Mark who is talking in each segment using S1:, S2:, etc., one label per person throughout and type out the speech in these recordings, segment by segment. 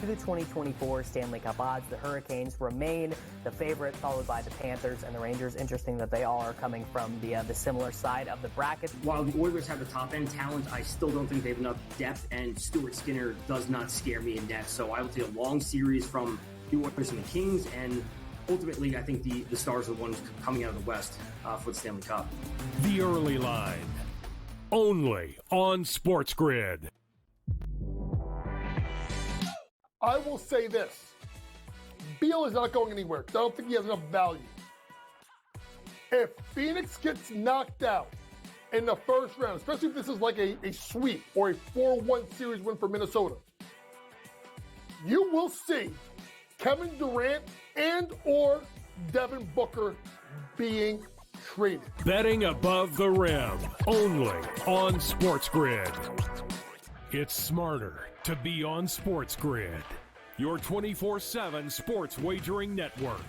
S1: to the 2024 Stanley Cup odds. The Hurricanes remain the favorite, followed by the Panthers and the Rangers. Interesting that they all are coming from the similar side of the bracket.
S2: While the Oilers have the top-end talent, I still don't think they have enough depth, and Stuart Skinner does not scare me in depth. So I would say a long series from the Oilers and the Kings, and ultimately I think the Stars are the ones coming out of the West for the Stanley Cup.
S3: The Early Line, only on SportsGrid.
S4: I will say this. Beal is not going anywhere because I don't think he has enough value. If Phoenix gets knocked out in the first round, especially if this is like a sweep or a 4-1 series win for Minnesota, you will see Kevin Durant and or Devin Booker being traded.
S3: Betting above the rim, only on SportsGrid. It's smarter to be on SportsGrid, your 24/7 sports wagering network.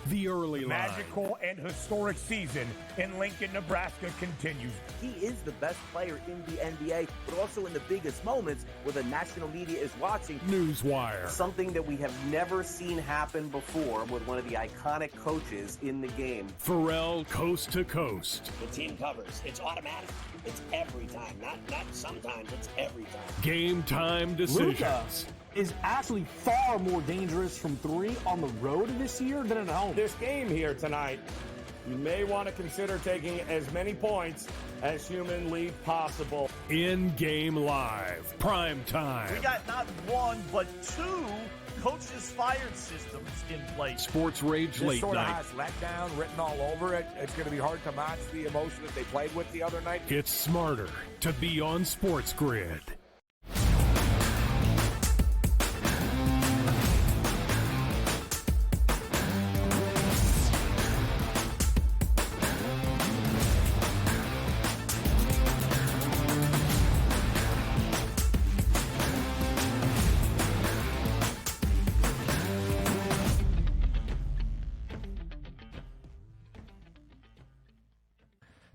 S3: The Early Line.
S5: Magical and historic season in Lincoln, Nebraska continues.
S6: He is the best player in the NBA, but also in the biggest moments where the national media is watching.
S3: Newswire.
S7: Something that we have never seen happen before with one of the iconic coaches in the game.
S3: Pharrell, coast to coast.
S8: The team covers. It's automatic. It's every time. Not sometimes. It's every time.
S3: Game time decisions.
S9: Luka is actually far more dangerous from three on the road this year than at home.
S5: This game here tonight, you may want to consider taking as many points as humanly possible.
S3: In-game live, prime time.
S10: We got not one, but two coaches fired systems in place.
S3: Sports Rage
S5: This
S3: Late
S5: sort
S3: Night.
S5: of has letdown written all over it. It's going to be hard to match the emotion that they played with the other night.
S3: It's smarter to be on SportsGrid.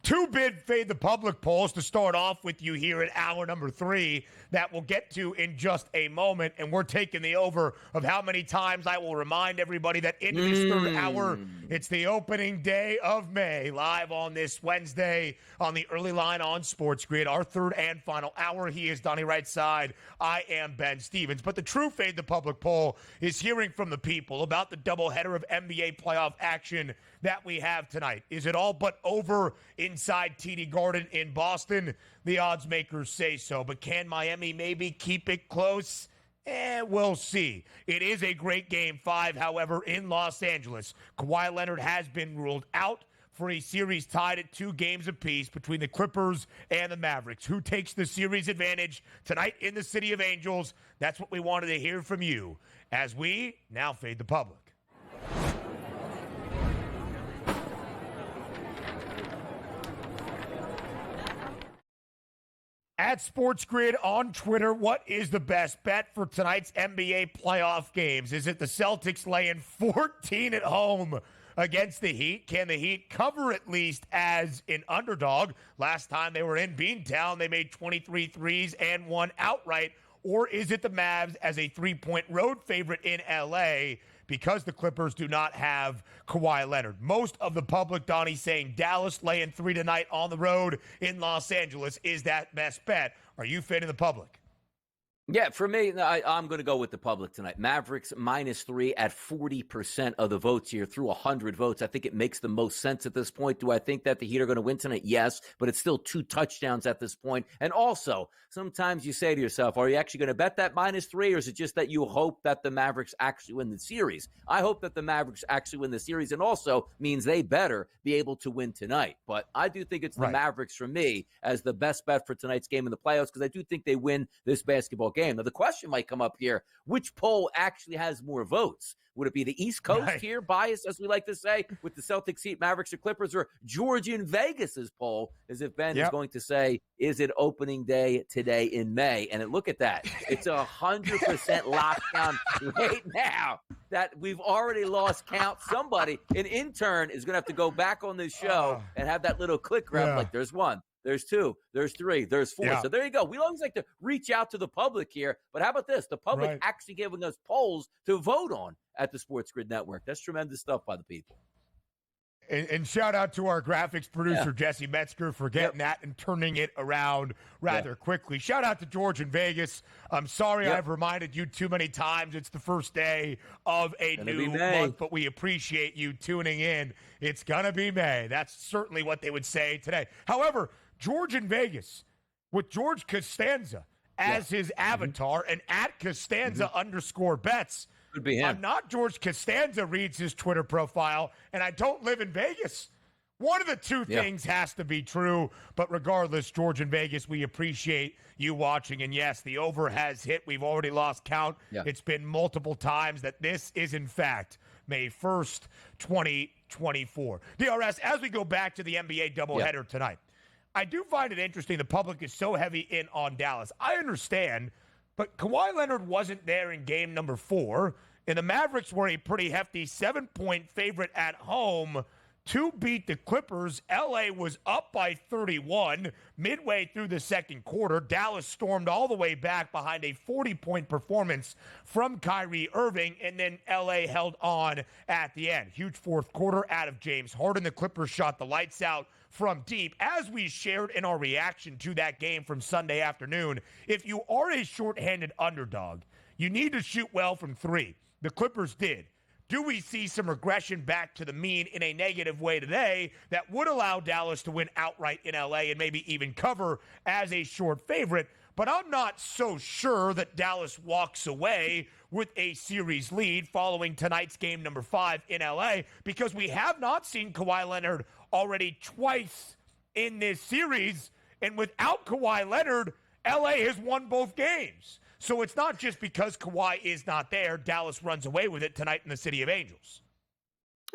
S5: Two bid Fade the Public polls to start off with you here at hour number 3 that we'll get to in just a moment. And we're taking the over of how many times I will remind everybody that in this third hour, it's the opening day of May, live on this Wednesday on the Early Line on SportsGrid. Our third and final hour. He is Donnie right side. I am Ben Stevens. But the true Fade the Public poll is hearing from the people about the doubleheader of NBA playoff action that we have tonight. Is it all but over inside TD Garden in Boston? The odds makers say so. But can Miami maybe keep it close? We'll see. It is a great Game 5, however, in Los Angeles. Kawhi Leonard has been ruled out for a series tied at 2 games apiece between the Clippers and the Mavericks. Who takes the series advantage tonight in the City of Angels? That's what we wanted to hear from you as we now fade the public. At SportsGrid on Twitter, what is the best bet for tonight's NBA playoff games? Is it the Celtics laying 14 at home against the Heat? Can the Heat cover at least as an underdog? Last time they were in Beantown, they made 23 threes and won outright. Or is it the Mavs as a 3-point road favorite in L.A. because the Clippers do not have Kawhi Leonard? Most of the public, Donnie, saying Dallas laying 3 tonight on the road in Los Angeles is that best bet. Are you fading the public?
S6: Yeah, for me, I'm going to go with the public tonight. Mavericks -3 at 40% of the votes here through 100 votes. I think it makes the most sense at this point. Do I think that the Heat are going to win tonight? Yes, but it's still 2 touchdowns at this point. And also, sometimes you say to yourself, are you actually going to bet that -3, or is it just that you hope that the Mavericks actually win the series? I hope that the Mavericks actually win the series, and also means they better be able to win tonight. But I do think it's the Mavericks for me as the best bet for tonight's game in the playoffs, because I do think they win this basketball game. Now, the question might come up here, which poll actually has more votes? Would it be the East Coast here, biased, as we like to say, with the Celtics, Heat, Mavericks, or Clippers, or Georgian Vegas's poll, as if Ben is going to say, is it opening day today in May? And look at that. It's 100% lockdown right now that we've already lost count. Somebody, an intern, is going to have to go back on this show and have that little click grab like there's 1. there's 2, there's 3, there's 4.
S5: Yeah.
S6: So there you go. We always like to reach out to the public here. But how about this? The public actually giving us polls to vote on at the Sports Grid Network. That's tremendous stuff by the people.
S5: And shout out to our graphics producer, Jesse Metzger, for getting that and turning it around rather quickly. Shout out to George in Vegas. I'm sorry I've reminded you too many times. It's the first day of a new month, but we appreciate you tuning in. It's going to be May. That's certainly what they would say today. However, George in Vegas, with George Costanza as his avatar and at Costanza _bets,
S6: could be him.
S5: I'm not George Costanza, reads his Twitter profile, and I don't live in Vegas. One of the two things has to be true, but regardless, George in Vegas, we appreciate you watching. And yes, the over has hit. We've already lost count. It's been multiple times that this is, in fact, May 1st, 2024. DRS, as we go back to the NBA doubleheader tonight, I do find it interesting the public is so heavy in on Dallas. I understand, but Kawhi Leonard wasn't there in game number 4, and the Mavericks were a pretty hefty 7-point favorite at home to beat the Clippers. LA was up by 31 midway through the second quarter. Dallas stormed all the way back behind a 40-point performance from Kyrie Irving, and then LA held on at the end. Huge fourth quarter out of James Harden. The Clippers shot the lights out from deep. As we shared in our reaction to that game from Sunday afternoon, if you are a shorthanded underdog, you need to shoot well from 3. The Clippers did. Do we see some regression back to the mean in a negative way today that would allow Dallas to win outright in LA and maybe even cover as a short favorite? But I'm not so sure that Dallas walks away with a series lead following tonight's game number 5 in LA, because we have not seen Kawhi Leonard already twice in this series. And without Kawhi Leonard, LA has won both games. So it's not just because Kawhi is not there, Dallas runs away with it tonight in the City of Angels.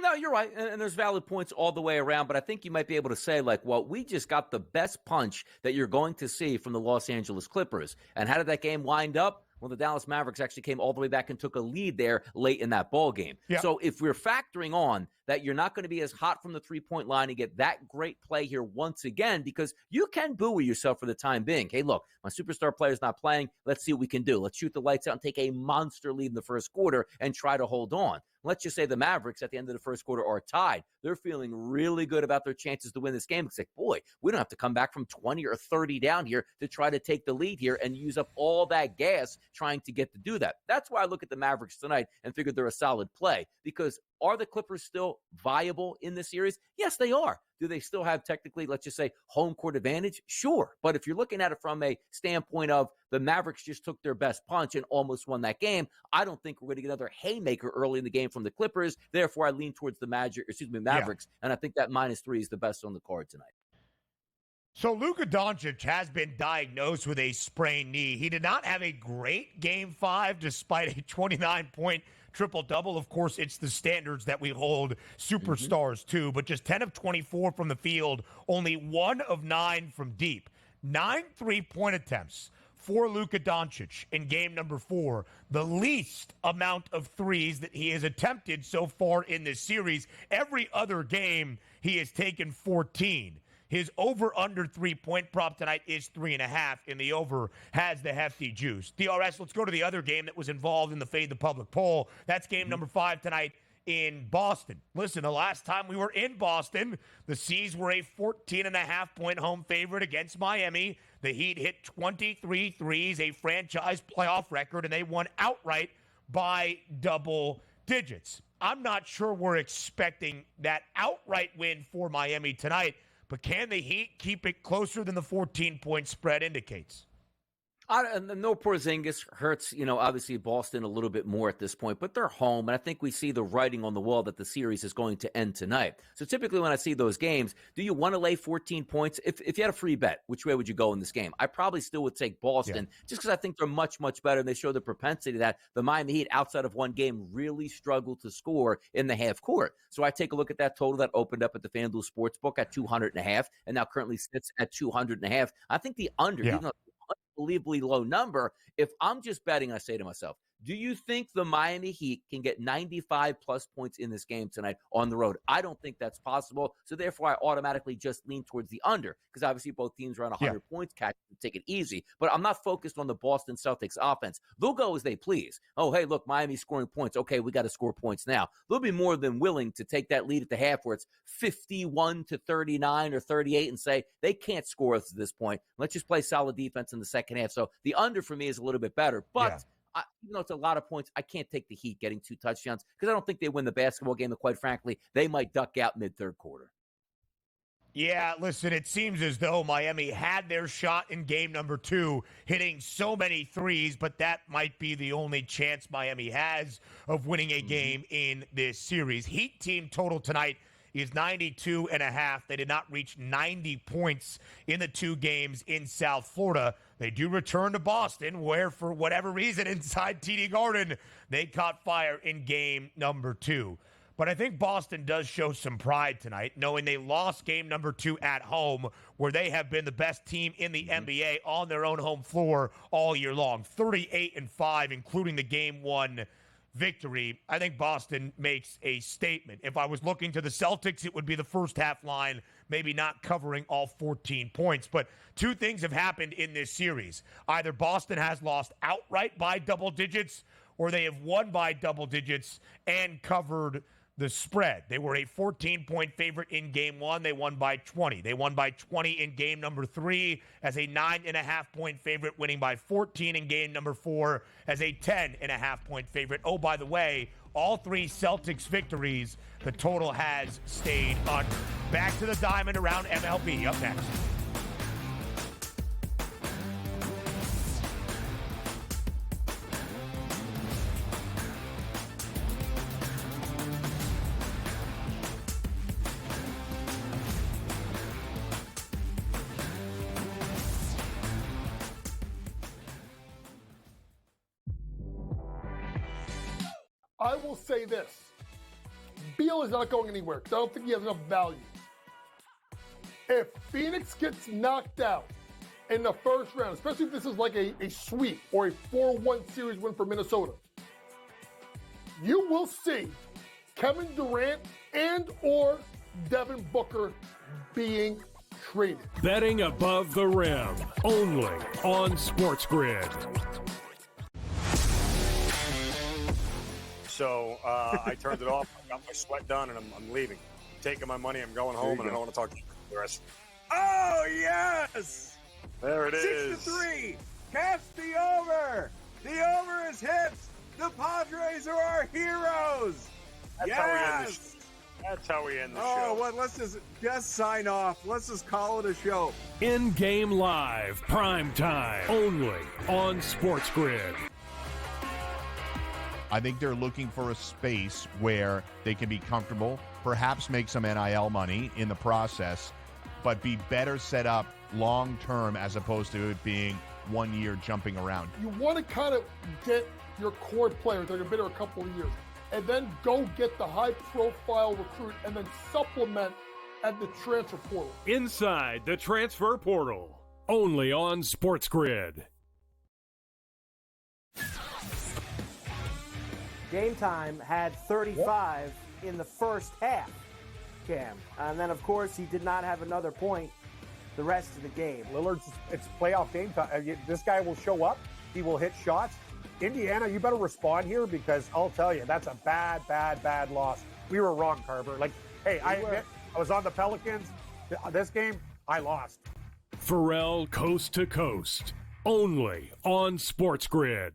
S6: No, you're right. And there's valid points all the way around. But I think you might be able to say, like, well, we just got the best punch that you're going to see from the Los Angeles Clippers. And how did that game wind up? Well, the Dallas Mavericks actually came all the way back and took a lead there late in that ball game. Yeah. So if we're factoring on that you're not going to be as hot from the three-point line and get that great play here once again, because you can buoy yourself for the time being. Hey, look, my superstar player's not playing. Let's see what we can do. Let's shoot the lights out and take a monster lead in the first quarter and try to hold on. Let's just say the Mavericks at the end of the first quarter are tied. They're feeling really good about their chances to win this game. It's like, boy, we don't have to come back from 20 or 30 down here to try to take the lead here and use up all that gas trying to get to do that. That's why I look at the Mavericks tonight and figure they're a solid play, because are the Clippers still viable in this series? Yes, they are. Do they still have technically, let's just say, home court advantage? Sure. But if you're looking at it from a standpoint of the Mavericks just took their best punch and almost won that game, I don't think we're going to get another haymaker early in the game from the Clippers. Therefore, I lean towards the Mavericks, and I think that -3 is the best on the card tonight.
S5: So Luka Doncic has been diagnosed with a sprained knee. He did not have a great Game 5 despite a 29-point triple-double. Of course, it's the standards that we hold superstars to, but just 10 of 24 from the field, only 1 of 9 from deep. 9 3-point attempts for Luka Doncic in game number 4, the least amount of threes that he has attempted so far in this series. Every other game, he has taken 14. His over-under 3-point prop tonight is 3.5, and the over has the hefty juice. DRS, let's go to the other game that was involved in the Fade the Public poll. That's game number 5 tonight in Boston. Listen, the last time we were in Boston, the C's were a 14.5-point home favorite against Miami. The Heat hit 23 threes, a franchise playoff record, and they won outright by double digits. I'm not sure we're expecting that outright win for Miami tonight, but can the Heat keep it closer than the 14-point spread indicates?
S6: No Porzingis hurts, obviously Boston a little bit more at this point, but they're home, and I think we see the writing on the wall that the series is going to end tonight. So typically when I see those games, do you want to lay 14 points? If you had a free bet, which way would you go in this game? I probably still would take Boston, just because I think they're much, much better, and they show the propensity that the Miami Heat, outside of one game, really struggle to score in the half court. So I take a look at that total that opened up at the FanDuel Sportsbook at 200.5, and now currently sits at 200.5. I think the under, even though unbelievably low number, if I'm just betting, I say to myself, Do you think the Miami Heat can get 95-plus points in this game tonight on the road? I don't think that's possible, so therefore I automatically just lean towards the under because obviously both teams are on 100 points, take it easy. But I'm not focused on the Boston Celtics offense. They'll go as they please. Oh, hey, look, Miami's scoring points. Okay, we got to score points now. They'll be more than willing to take that lead at the half where it's 51-39 or 38 and say they can't score us at this point. Let's just play solid defense in the second half. So the under for me is a little bit better, but even though it's a lot of points, I can't take the Heat getting 2 touchdowns because I don't think they win the basketball game. And quite frankly, they might duck out mid-third quarter.
S5: Yeah, listen, it seems as though Miami had their shot in game number 2, hitting so many threes, but that might be the only chance Miami has of winning a game in this series. Heat team total tonight is 92.5. They did not reach 90 points in the 2 games in South Florida. They do return to Boston, where for whatever reason inside TD Garden, they caught fire in game number 2. But I think Boston does show some pride tonight, knowing they lost game number 2 at home, where they have been the best team in the NBA on their own home floor all year long. 38-5, including the game 1 victory. I think Boston makes a statement. If I was looking to the Celtics, it would be the first half line, maybe not covering all 14 points. But 2 things have happened in this series. Either Boston has lost outright by double digits, or they have won by double digits and covered the spread. They were a 14-point favorite in game 1. They won by 20. They won by 20 in game number 3 as a 9.5-point favorite, winning by 14 in game number 4 as a 10.5-point favorite. Oh, by the way, all 3 Celtics victories, the total has stayed under. Back to the diamond around MLB. Up next.
S4: I will say this. Beal is not going anywhere because I don't think he has enough value. If Phoenix gets knocked out in the first round, especially if this is like a sweep or a 4-1 series win for Minnesota, you will see Kevin Durant and or Devin Booker being traded.
S3: Betting above the rim, only on SportsGrid.
S11: So I turned it off. I got my sweat done, and I'm leaving. Taking my money. I'm going home, and I don't want to talk to you for the rest.
S12: Oh, yes!
S11: There it is.
S12: 6-3. Catch the over. The over is hit. The Padres are our heroes.
S11: That's how we end the show.
S12: Oh, well, let's just sign off. Let's just call it a show.
S3: In-game live, prime time, only on SportsGrid.
S13: I think they're looking for a space where they can be comfortable, perhaps make some NIL money in the process, but be better set up long-term as opposed to it being 1 year jumping around.
S4: You want to kind of get your core players that have been there a couple of years and then go get the high-profile recruit and then supplement at the transfer portal.
S3: Inside the transfer portal, only on SportsGrid.
S14: Game Time had 35 in the first half, Cam. And then, of course, he did not have another point the rest of the game.
S9: Lillard's, it's playoff game time. This guy will show up. He will hit shots. Indiana, you better respond here because I'll tell you, that's a bad loss. We were wrong, Carver. Like, hey, I admit, I was on the Pelicans. This game, I lost.
S3: Pharrell Coast to Coast, only on SportsGrid.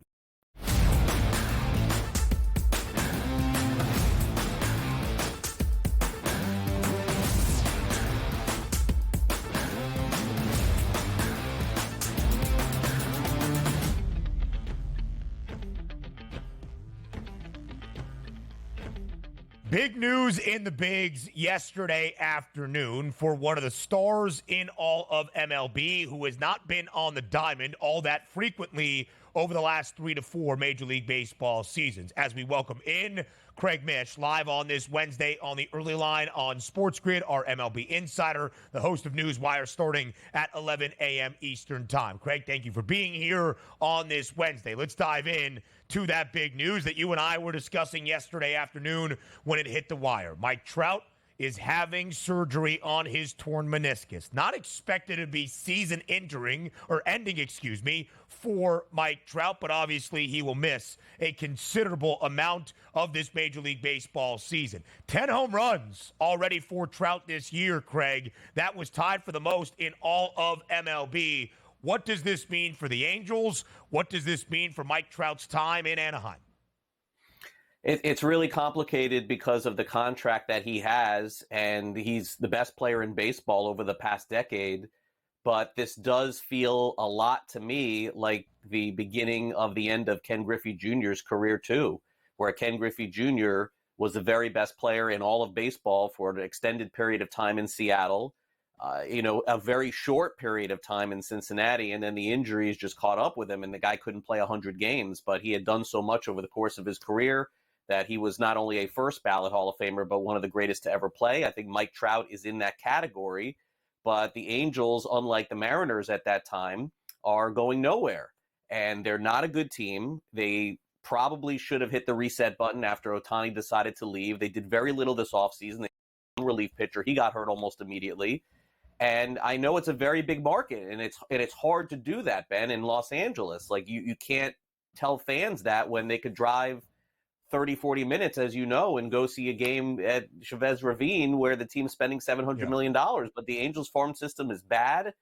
S5: Big news in the bigs yesterday afternoon for one of the stars in all of MLB who has not been on the diamond all that frequently over the last 3 to 4 Major League Baseball seasons. As we welcome in Craig Mish live on this Wednesday on the early line on SportsGrid, our MLB insider, the host of Newswire, starting at 11 a.m. Eastern Time. Craig, thank you for being here on this Wednesday. Let's dive in to that big news that you and I were discussing yesterday afternoon when it hit the wire. Mike Trout is having surgery on his torn meniscus. Not expected to be season ending for Mike Trout, but obviously he will miss a considerable amount of this Major League Baseball season. 10 home runs already for Trout this year, Craig. That was tied for the most in all of MLB. What does this mean for the Angels? What does this mean for Mike Trout's time in Anaheim?
S7: It's really complicated because of the contract that he has, and he's the best player in baseball over the past decade. But this does feel a lot to me like the beginning of the end of Ken Griffey Jr.'s career, too, where Ken Griffey Jr. was the very best player in all of baseball for an extended period of time in Seattle, a very short period of time in Cincinnati, and then the injuries just caught up with him, and the guy couldn't play 100 games. But he had done so much over the course of his career that he was not only a first ballot Hall of Famer, but one of the greatest to ever play. I think Mike Trout is in that category, but the Angels, unlike the Mariners at that time, are going nowhere. And they're not a good team. They probably should have hit the reset button after Ohtani decided to leave. They did very little this offseason. They had a relief pitcher. He got hurt almost immediately. And I know it's a very big market, and it's hard to do that, Ben, in Los Angeles. Like, you can't tell fans that when they could drive 30, 40 minutes, as you know, and go see a game at Chavez Ravine where the team's spending $700 million. But the Angels farm system is bad.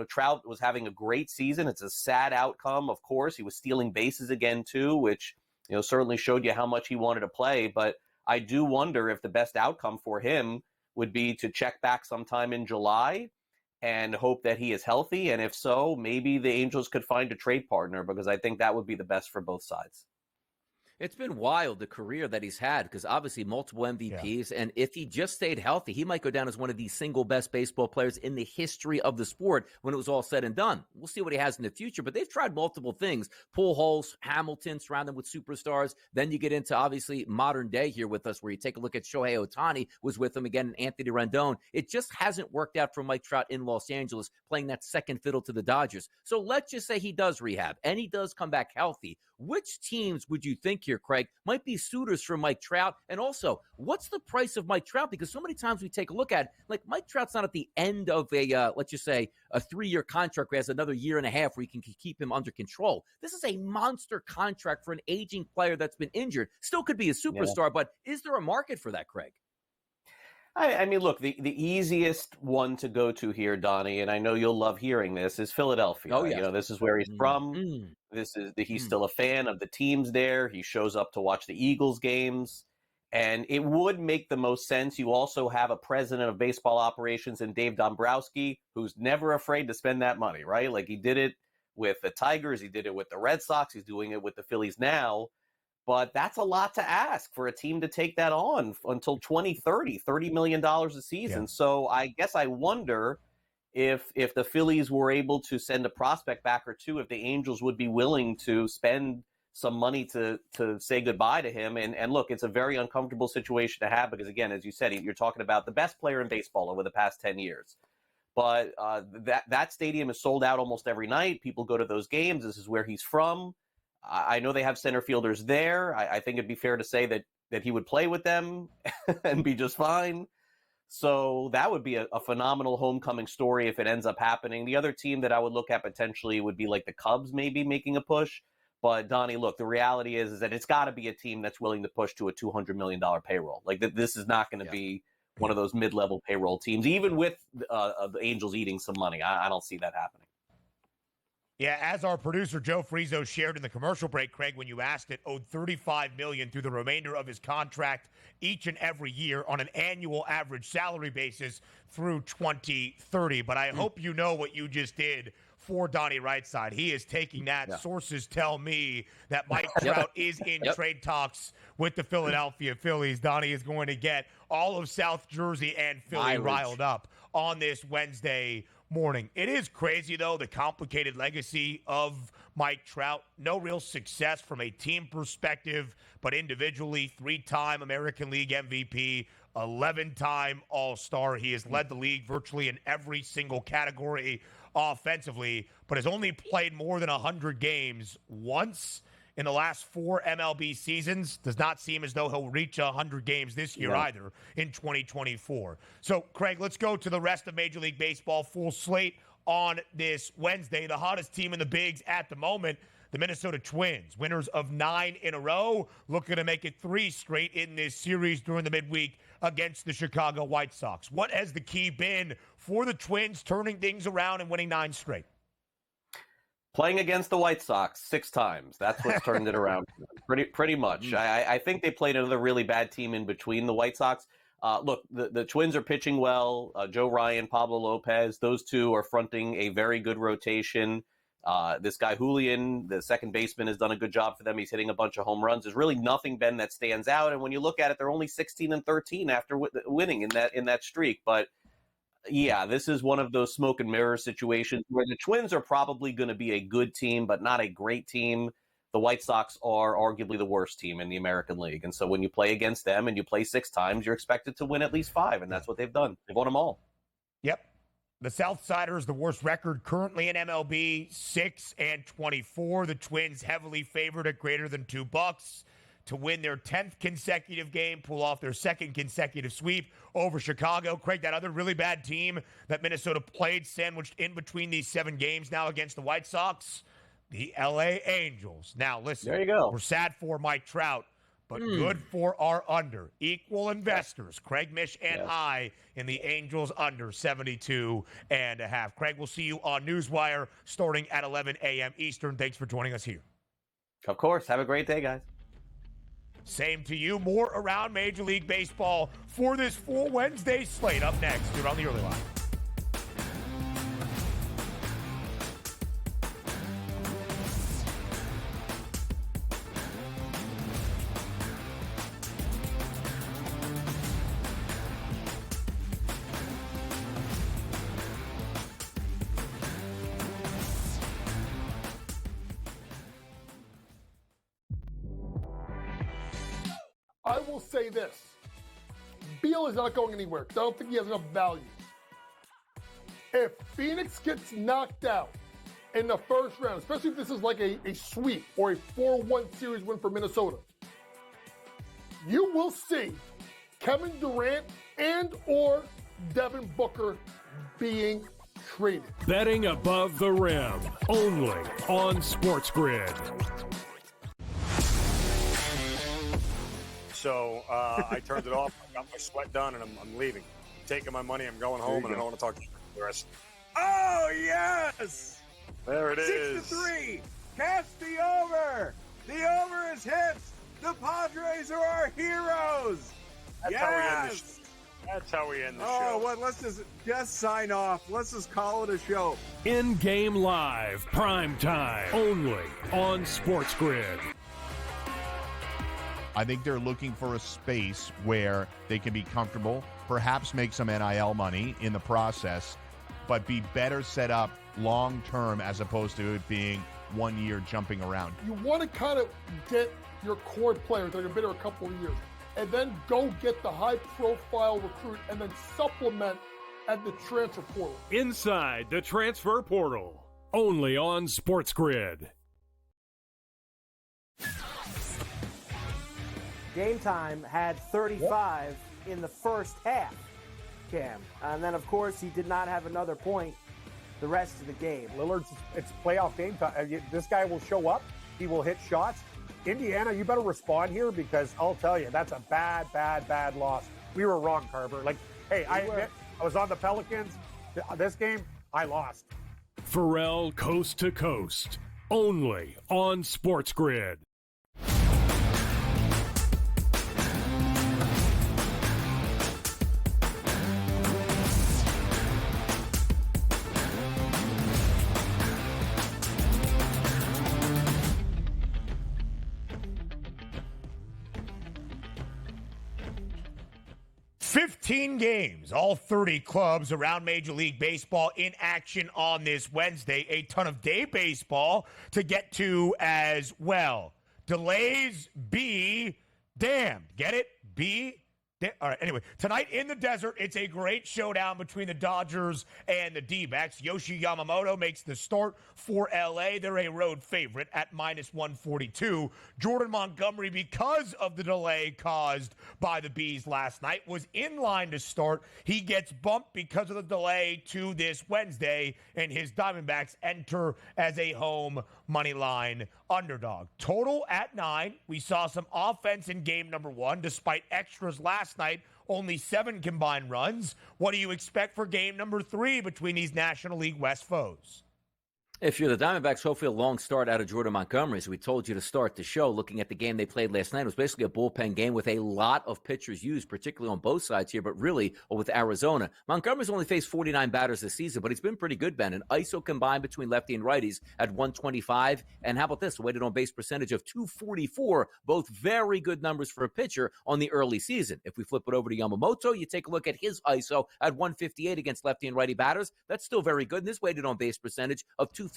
S7: Trout was having a great season. It's a sad outcome, of course. He was stealing bases again, too, which, certainly showed you how much he wanted to play. But I do wonder if the best outcome for him would be to check back sometime in July and hope that he is healthy. And if so, maybe the Angels could find a trade partner, because I think that would be the best for both sides.
S6: It's been wild, the career that he's had, because obviously multiple MVPs, and if he just stayed healthy, he might go down as one of the single best baseball players in the history of the sport when it was all said and done. We'll see what he has in the future, but they've tried multiple things. Pujols, Hamilton, surround them with superstars. Then you get into, obviously, modern day here with us, where you take a look at Shohei Ohtani was with him again, and Anthony Rendon. It just hasn't worked out for Mike Trout in Los Angeles, playing that second fiddle to the Dodgers. So let's just say he does rehab, and he does come back healthy. Which teams would you think here, Craig, might be suitors for Mike Trout? And also, what's the price of Mike Trout? Because so many times we take a look at, like, Mike Trout's not at the end of a, let's just say, a 3-year contract where he has another year and a half where you can keep him under control. This is a monster contract for an aging player that's been injured. Still could be a superstar, but is there a market for that, Craig?
S7: I mean, look, the easiest one to go to here, Donnie, and I know you'll love hearing this, is Philadelphia.
S6: Oh, yeah.
S7: This is where he's from. He's still a fan of the teams there. He shows up to watch the Eagles games. And it would make the most sense. You also have a president of baseball operations in Dave Dombrowski, who's never afraid to spend that money, right? Like, he did it with the Tigers. He did it with the Red Sox. He's doing it with the Phillies now. But that's a lot to ask for a team to take that on until 2030, $30 million a season. Yeah. So I guess I wonder if the Phillies were able to send a prospect back or two, if the Angels would be willing to spend some money to say goodbye to him. And look, it's a very uncomfortable situation to have because, again, as you said, you're talking about the best player in baseball over the past 10 years. But that stadium is sold out almost every night. People go to those games. This is where he's from. I know they have center fielders there. I think it'd be fair to say that he would play with them and be just fine. So that would be a phenomenal homecoming story if it ends up happening. The other team that I would look at potentially would be like the Cubs maybe making a push. But, Donnie, look, the reality is that it's got to be a team that's willing to push to a $200 million payroll. Like, this is not going to be one of those mid-level payroll teams, even with the Angels eating some money. I don't see that happening.
S5: Yeah, as our producer Joe Frizo shared in the commercial break, Craig, when you asked it, owed $35 million through the remainder of his contract each and every year on an annual average salary basis through 2030. But I hope you know what you just did for Donnie Rightside. He is taking that. Yeah. Sources tell me that Mike Trout is in trade talks with the Philadelphia Phillies. Donnie is going to get all of South Jersey and Philly riled up on this Wednesday morning. It is crazy, though, the complicated legacy of Mike Trout. No real success from a team perspective, but individually, 3-time American League MVP, 11-time All-Star. He has led the league virtually in every single category offensively, but has only played more than 100 games once in the last 4 MLB seasons. Does not seem as though he'll reach 100 games this year either in 2024. So, Craig, let's go to the rest of Major League Baseball. Full slate on this Wednesday. The hottest team in the bigs at the moment, the Minnesota Twins, winners of 9 in a row, looking to make it 3 straight in this series during the midweek against the Chicago White Sox. What has the key been for the Twins turning things around and winning 9 straight?
S7: Playing against the White Sox 6 times. That's what's turned it around. Pretty much. I think they played another really bad team in between the White Sox. Look, the Twins are pitching well. Joe Ryan, Pablo Lopez, those two are fronting a very good rotation. This guy, Julian, the second baseman, has done a good job for them. He's hitting a bunch of home runs. There's really nothing, Ben, that stands out. And when you look at it, they're only 16-13 after winning in that streak. But yeah, this is one of those smoke and mirror situations where the Twins are probably going to be a good team, but not a great team. The White Sox are arguably the worst team in the American League. And so when you play against them and you play 6 times, you're expected to win at least 5. And that's what they've done. They've won them all.
S5: Yep. The Southsiders, the worst record currently in MLB, 6-24. The Twins heavily favored at greater than $2 to win their 10th consecutive game, pull off their 2nd consecutive sweep over Chicago. Craig, that other really bad team that Minnesota played, sandwiched in between these 7 games now against the White Sox, the LA Angels. Now, listen,
S7: there you go.
S5: We're sad for Mike Trout, but good for our under. Equal investors, Craig, Mish, and I in the Angels under 72.5. Craig, we'll see you on Newswire starting at 11 a.m. Eastern. Thanks for joining us here.
S7: Of course. Have a great day, guys.
S5: Same to you. More around Major League Baseball for this full Wednesday slate. Up next, you're on the early line.
S4: I will say this. Beal is not going anywhere because I don't think he has enough value. If Phoenix gets knocked out in the first round, especially if this is like a sweep or a 4-1 series win for Minnesota, you will see Kevin Durant and or Devin Booker being traded.
S3: Betting above the rim, only on SportsGrid.
S11: So I turned it off. I got my sweat done, and I'm leaving. I'm taking my money. I'm going home, and I don't want to talk to you for the rest.
S12: Oh, yes!
S11: There it is.
S12: 6-3. Cast the over. The over is hit. The Padres are our heroes.
S11: That's how we end the show. That's how we end the show.
S12: Oh, well, let's just sign off. Let's just call it a show.
S3: In-game live, prime time, only on SportsGrid.
S13: I think they're looking for a space where they can be comfortable, perhaps make some NIL money in the process, but be better set up long-term as opposed to it being 1 year jumping around.
S4: You want to kind of get your core players that have been here a couple of years and then go get the high-profile recruit and then supplement at the transfer portal.
S3: Inside the transfer portal, only on SportsGrid.
S14: Game Time had 35 in the first half, Cam. And then, of course, he did not have another point the rest of the game.
S9: Lillard's, it's playoff game time. This guy will show up. He will hit shots. Indiana, you better respond here because I'll tell you, that's a bad loss. We were wrong, Carver. Like, hey, I admit, I was on the Pelicans. This game, I lost.
S3: Pharrell Coast to Coast, only on SportsGrid.
S5: 15 games, all 30 clubs around Major League Baseball in action on this Wednesday. A ton of day baseball to get to as well. Delays be damned. Get it? All right, anyway, tonight in the desert, it's a great showdown between the Dodgers and the D-backs. Yoshi Yamamoto makes the start for L.A. They're a road favorite at -142. Jordan Montgomery, because of the delay caused by the Bees last night, was in line to start. He gets bumped because of the delay to this Wednesday, and his Diamondbacks enter as a home money line underdog. Total at 9. We saw some offense in game number 1, despite extras last night, only 7 combined runs. What do you expect for game number 3 between these National League West foes?
S6: If you're the Diamondbacks, hopefully a long start out of Jordan Montgomery. As we told you to start the show, looking at the game they played last night, it was basically a bullpen game with a lot of pitchers used, particularly on both sides here, but really with Arizona. Montgomery's only faced 49 batters this season, but he's been pretty good, Ben. An ISO combined between lefty and righties at 125. And how about this? A weighted on base percentage of 244. Both very good numbers for a pitcher on the early season. If we flip it over to Yamamoto, you take a look at his ISO at 158 against lefty and righty batters. That's still very good. And this weighted on base percentage of 257.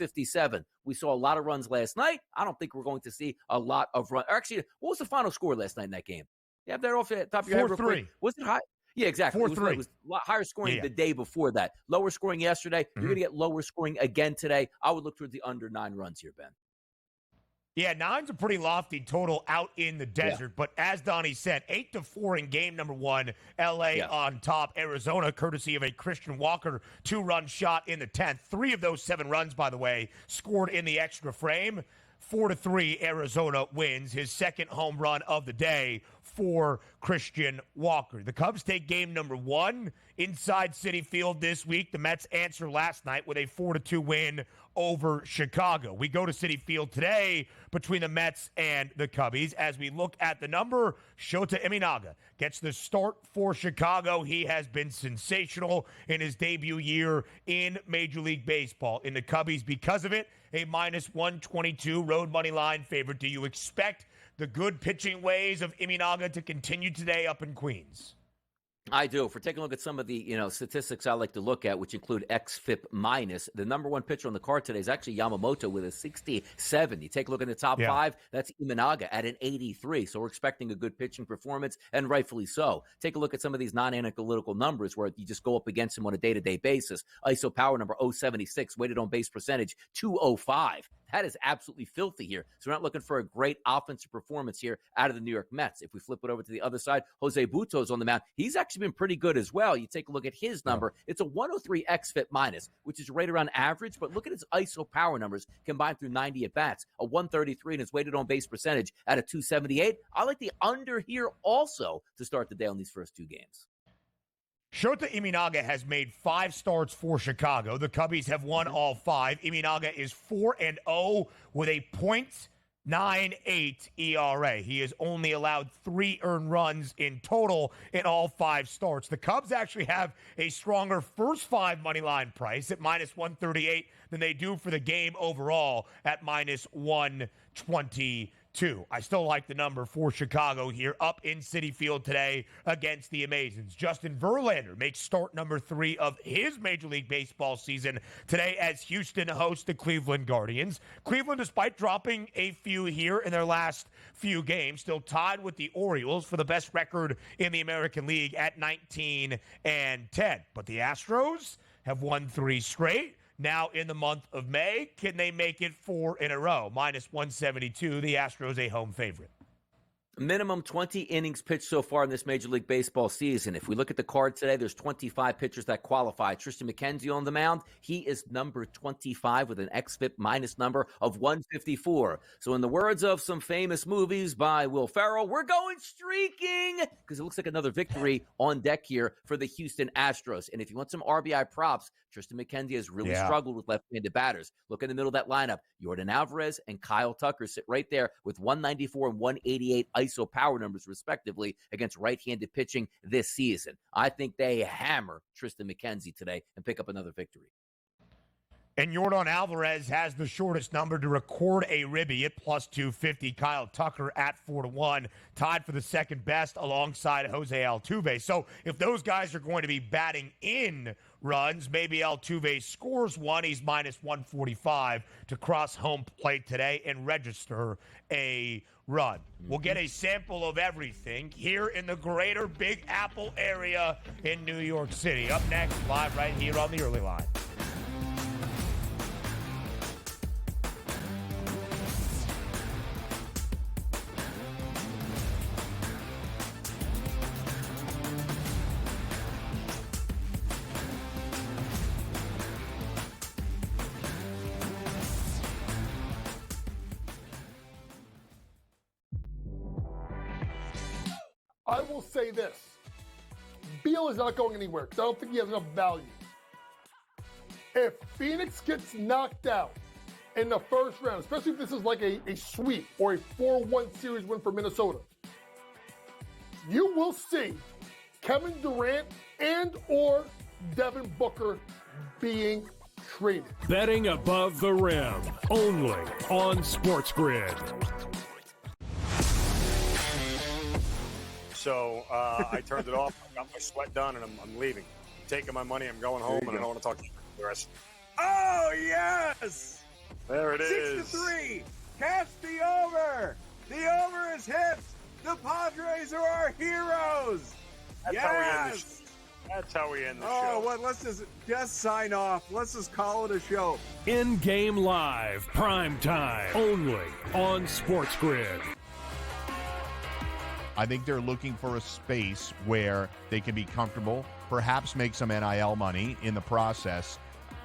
S6: We saw a lot of runs last night. I don't think we're going to see a lot of runs. Actually, what was the final score last night in that game? You have that off the top of your head real quick? Was it high? Yeah, exactly.
S5: 4-3.
S6: It was a lot higher scoring the day before that. Lower scoring yesterday. You're going to get lower scoring again today. I would look towards the under 9 runs here, Ben.
S5: Yeah, 9's a pretty lofty total out in the desert. But as Donnie said, 8-4 in game number 1. L.A. on top. Arizona, courtesy of a Christian Walker 2-run shot in the 10th. 3 of those 7 runs, by the way, scored in the extra frame. 4-3, Arizona wins his second home run of the day for Christian Walker. The Cubs take game number 1 inside Citi Field this week. The Mets answer last night with a 4-2 win over Chicago. We go to Citi Field today between the Mets and the Cubbies. As we look at the number, Shota Imanaga gets the start for Chicago. He has been sensational in his debut year in Major League Baseball. In the Cubbies, because of it, a -122 road money line favorite. Do you expect the good pitching ways of Imanaga to continue today up in Queens?
S6: I do. If we're taking a look at some of the statistics I like to look at, which include XFIP minus, the number 1 pitcher on the card today is actually Yamamoto with a 67. You take a look at the top 5, that's Imanaga at an 83. So we're expecting a good pitching performance, and rightfully so. Take a look at some of these non-analytical numbers where you just go up against him on a day-to-day basis. ISO power number 076, weighted on base percentage 205. That is absolutely filthy here. So we're not looking for a great offensive performance here out of the New York Mets. If we flip it over to the other side, Jose Buto's on the mound. He's actually been pretty good as well. You take a look at his number. It's a 103 XFIP minus, which is right around average. But look at his ISO power numbers combined through 90 at-bats. A 133 and his weighted on base percentage at a 278. I like the under here also to start the day on these first 2 games.
S5: Shota Imanaga has made 5 starts for Chicago. The Cubbies have won all 5. Imanaga is 4-0 with a .98 ERA. He has only allowed 3 earned runs in total in all 5 starts. The Cubs actually have a stronger first 5 money line price at -138 than they do for the game overall at -122. I still like the number for Chicago here up in Citi Field today against the Amazons. Justin Verlander makes start number 3 of his Major League Baseball season today as Houston hosts the Cleveland Guardians. Cleveland, despite dropping a few here in their last few games, still tied with the Orioles for the best record in the American League at 19-10. But the Astros have won 3 straight. Now in the month of May, can they make it 4 in a row? -172, the Astros a home favorite.
S6: Minimum 20 innings pitched so far in this Major League Baseball season. If we look at the card today, there's 25 pitchers that qualify. Tristan McKenzie on the mound. He is number 25 with an XFIP minus number of 154. So in the words of some famous movies by Will Ferrell, we're going streaking because it looks like another victory on deck here for the Houston Astros. And if you want some RBI props, Tristan McKenzie has really struggled with left-handed batters. Look in the middle of that lineup. Jordan Alvarez and Kyle Tucker sit right there with 194 and 188 ISO power numbers, respectively, against right-handed pitching this season. I think they hammer Tristan McKenzie today and pick up another victory.
S5: And Yordan Alvarez has the shortest number to record a ribby at plus 250. Kyle Tucker at 4-1, tied for the second best alongside Jose Altuve. So if those guys are going to be batting in runs, maybe Altuve scores one. He's minus 145 to cross home plate today and register a run. We'll get a sample of everything here in the greater Big Apple area in New York City. Up next, live right here on the early line.
S4: I will say this. Beal is not going anywhere because I don't think he has enough value. If Phoenix gets knocked out in the first round, especially if this is like a sweep or a 4-1 series win for Minnesota, you will see Kevin Durant and or Devin Booker being traded.
S3: Betting above the rim, only on SportsGrid.
S11: So I turned it off. I got my sweat done, and I'm leaving. I'm taking my money. I'm going home, and I don't want to talk to you for the rest.
S12: Oh, yes!
S11: There it is.
S12: 6-3. Catch the over. The over is hit. The Padres are our heroes.
S11: That's how we end the show. That's how we end the show.
S12: Oh, what? Let's just sign off. Let's just call it a show.
S3: In-game live, prime time, only on SportsGrid.
S13: I think they're looking for a space where they can be comfortable, perhaps make some NIL money in the process,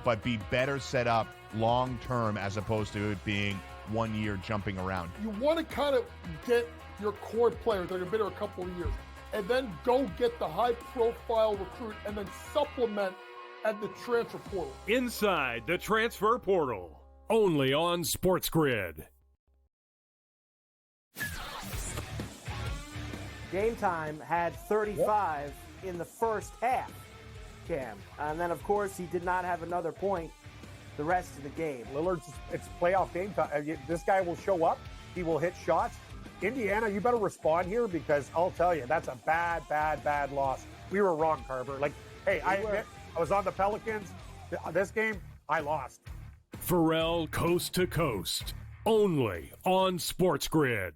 S13: but be better set up long-term as opposed to it being 1 year jumping around.
S4: You want to kind of get your core players that have been here a couple of years and then go get the high-profile recruit and then supplement at the transfer portal.
S3: Inside the transfer portal, only on SportsGrid.
S14: Game Time had 35 in the first half, Cam. And then, of course, he did not have another point the rest of the game.
S9: Lillard's, it's playoff game time. This guy will show up. He will hit shots. Indiana, you better respond here because I'll tell you, that's a bad loss. We were wrong, Carver. Like, hey, I admit, I was on the Pelicans. This game, I lost.
S3: Pharrell Coast to Coast, only on SportsGrid.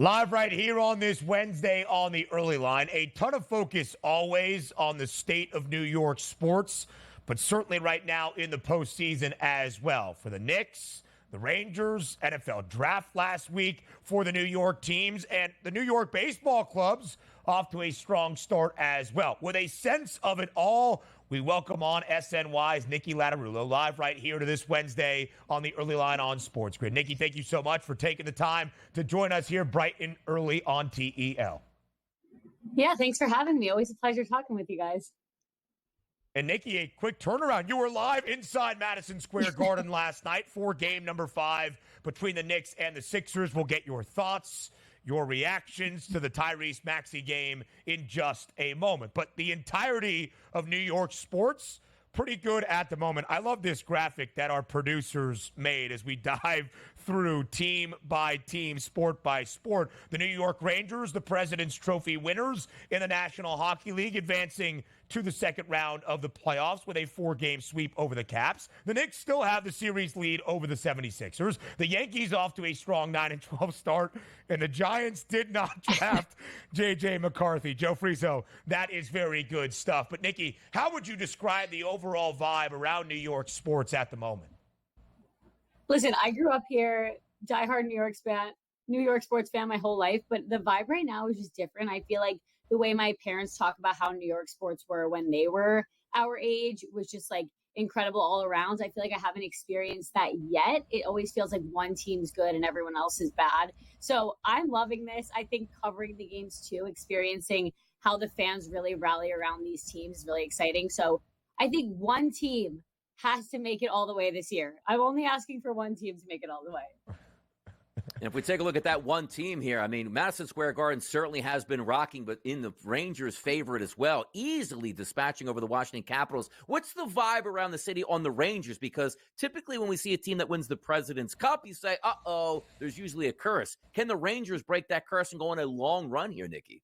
S5: Live right here on this Wednesday on the early line. A ton of focus always on the state of New York sports, but certainly right now in the postseason as well. For the Knicks, the Rangers, NFL draft last week for the New York teams, and the New York baseball clubs off to a strong start as well. With a sense of it all, we welcome on SNY's Niki Lattarulo live right here to this Wednesday on the early line on SportsGrid. Niki, thank you so much for taking the time to join us here bright and early on TEL.
S15: Yeah, thanks for having me. Always a pleasure talking with you guys.
S5: And Niki, a quick turnaround. You were live inside Madison Square Garden last night for game number 5 between the Knicks and the Sixers. We'll get your thoughts, your reactions to the Tyrese Maxey game in just a moment. But the entirety of New York sports, pretty good at the moment. I love this graphic that our producers made as we dive through team by team, sport by sport. The New York Rangers, the President's Trophy winners in the National Hockey League, advancing to the second round of the playoffs with a 4-game sweep over the Caps. The Knicks still have the series lead over the 76ers. The Yankees off to a strong 9-12 start, and the Giants did not draft J.J. McCarthy. Joe Friso, that is very good stuff. But Niki, how would you describe the overall vibe around New York sports at the moment?
S15: Listen, I grew up here, diehard New York sports fan my whole life, but the vibe right now is just different. I feel like the way my parents talk about how New York sports were when they were our age was just like incredible all around. I feel like I haven't experienced that yet. It always feels like one team's good and everyone else is bad. So I'm loving this. I think covering the games too, experiencing how the fans really rally around these teams is really exciting. So I think one team has to make it all the way this year. I'm only asking for one team to make it all the way.
S6: And if we take a look at that one team here, I mean, Madison Square Garden certainly has been rocking, but in the Rangers' favorite as well, easily dispatching over the Washington Capitals. What's the vibe around the city on the Rangers? Because typically when we see a team that wins the President's Cup, you say, uh-oh, there's usually a curse. Can the Rangers break that curse and go on a long run here, Niki?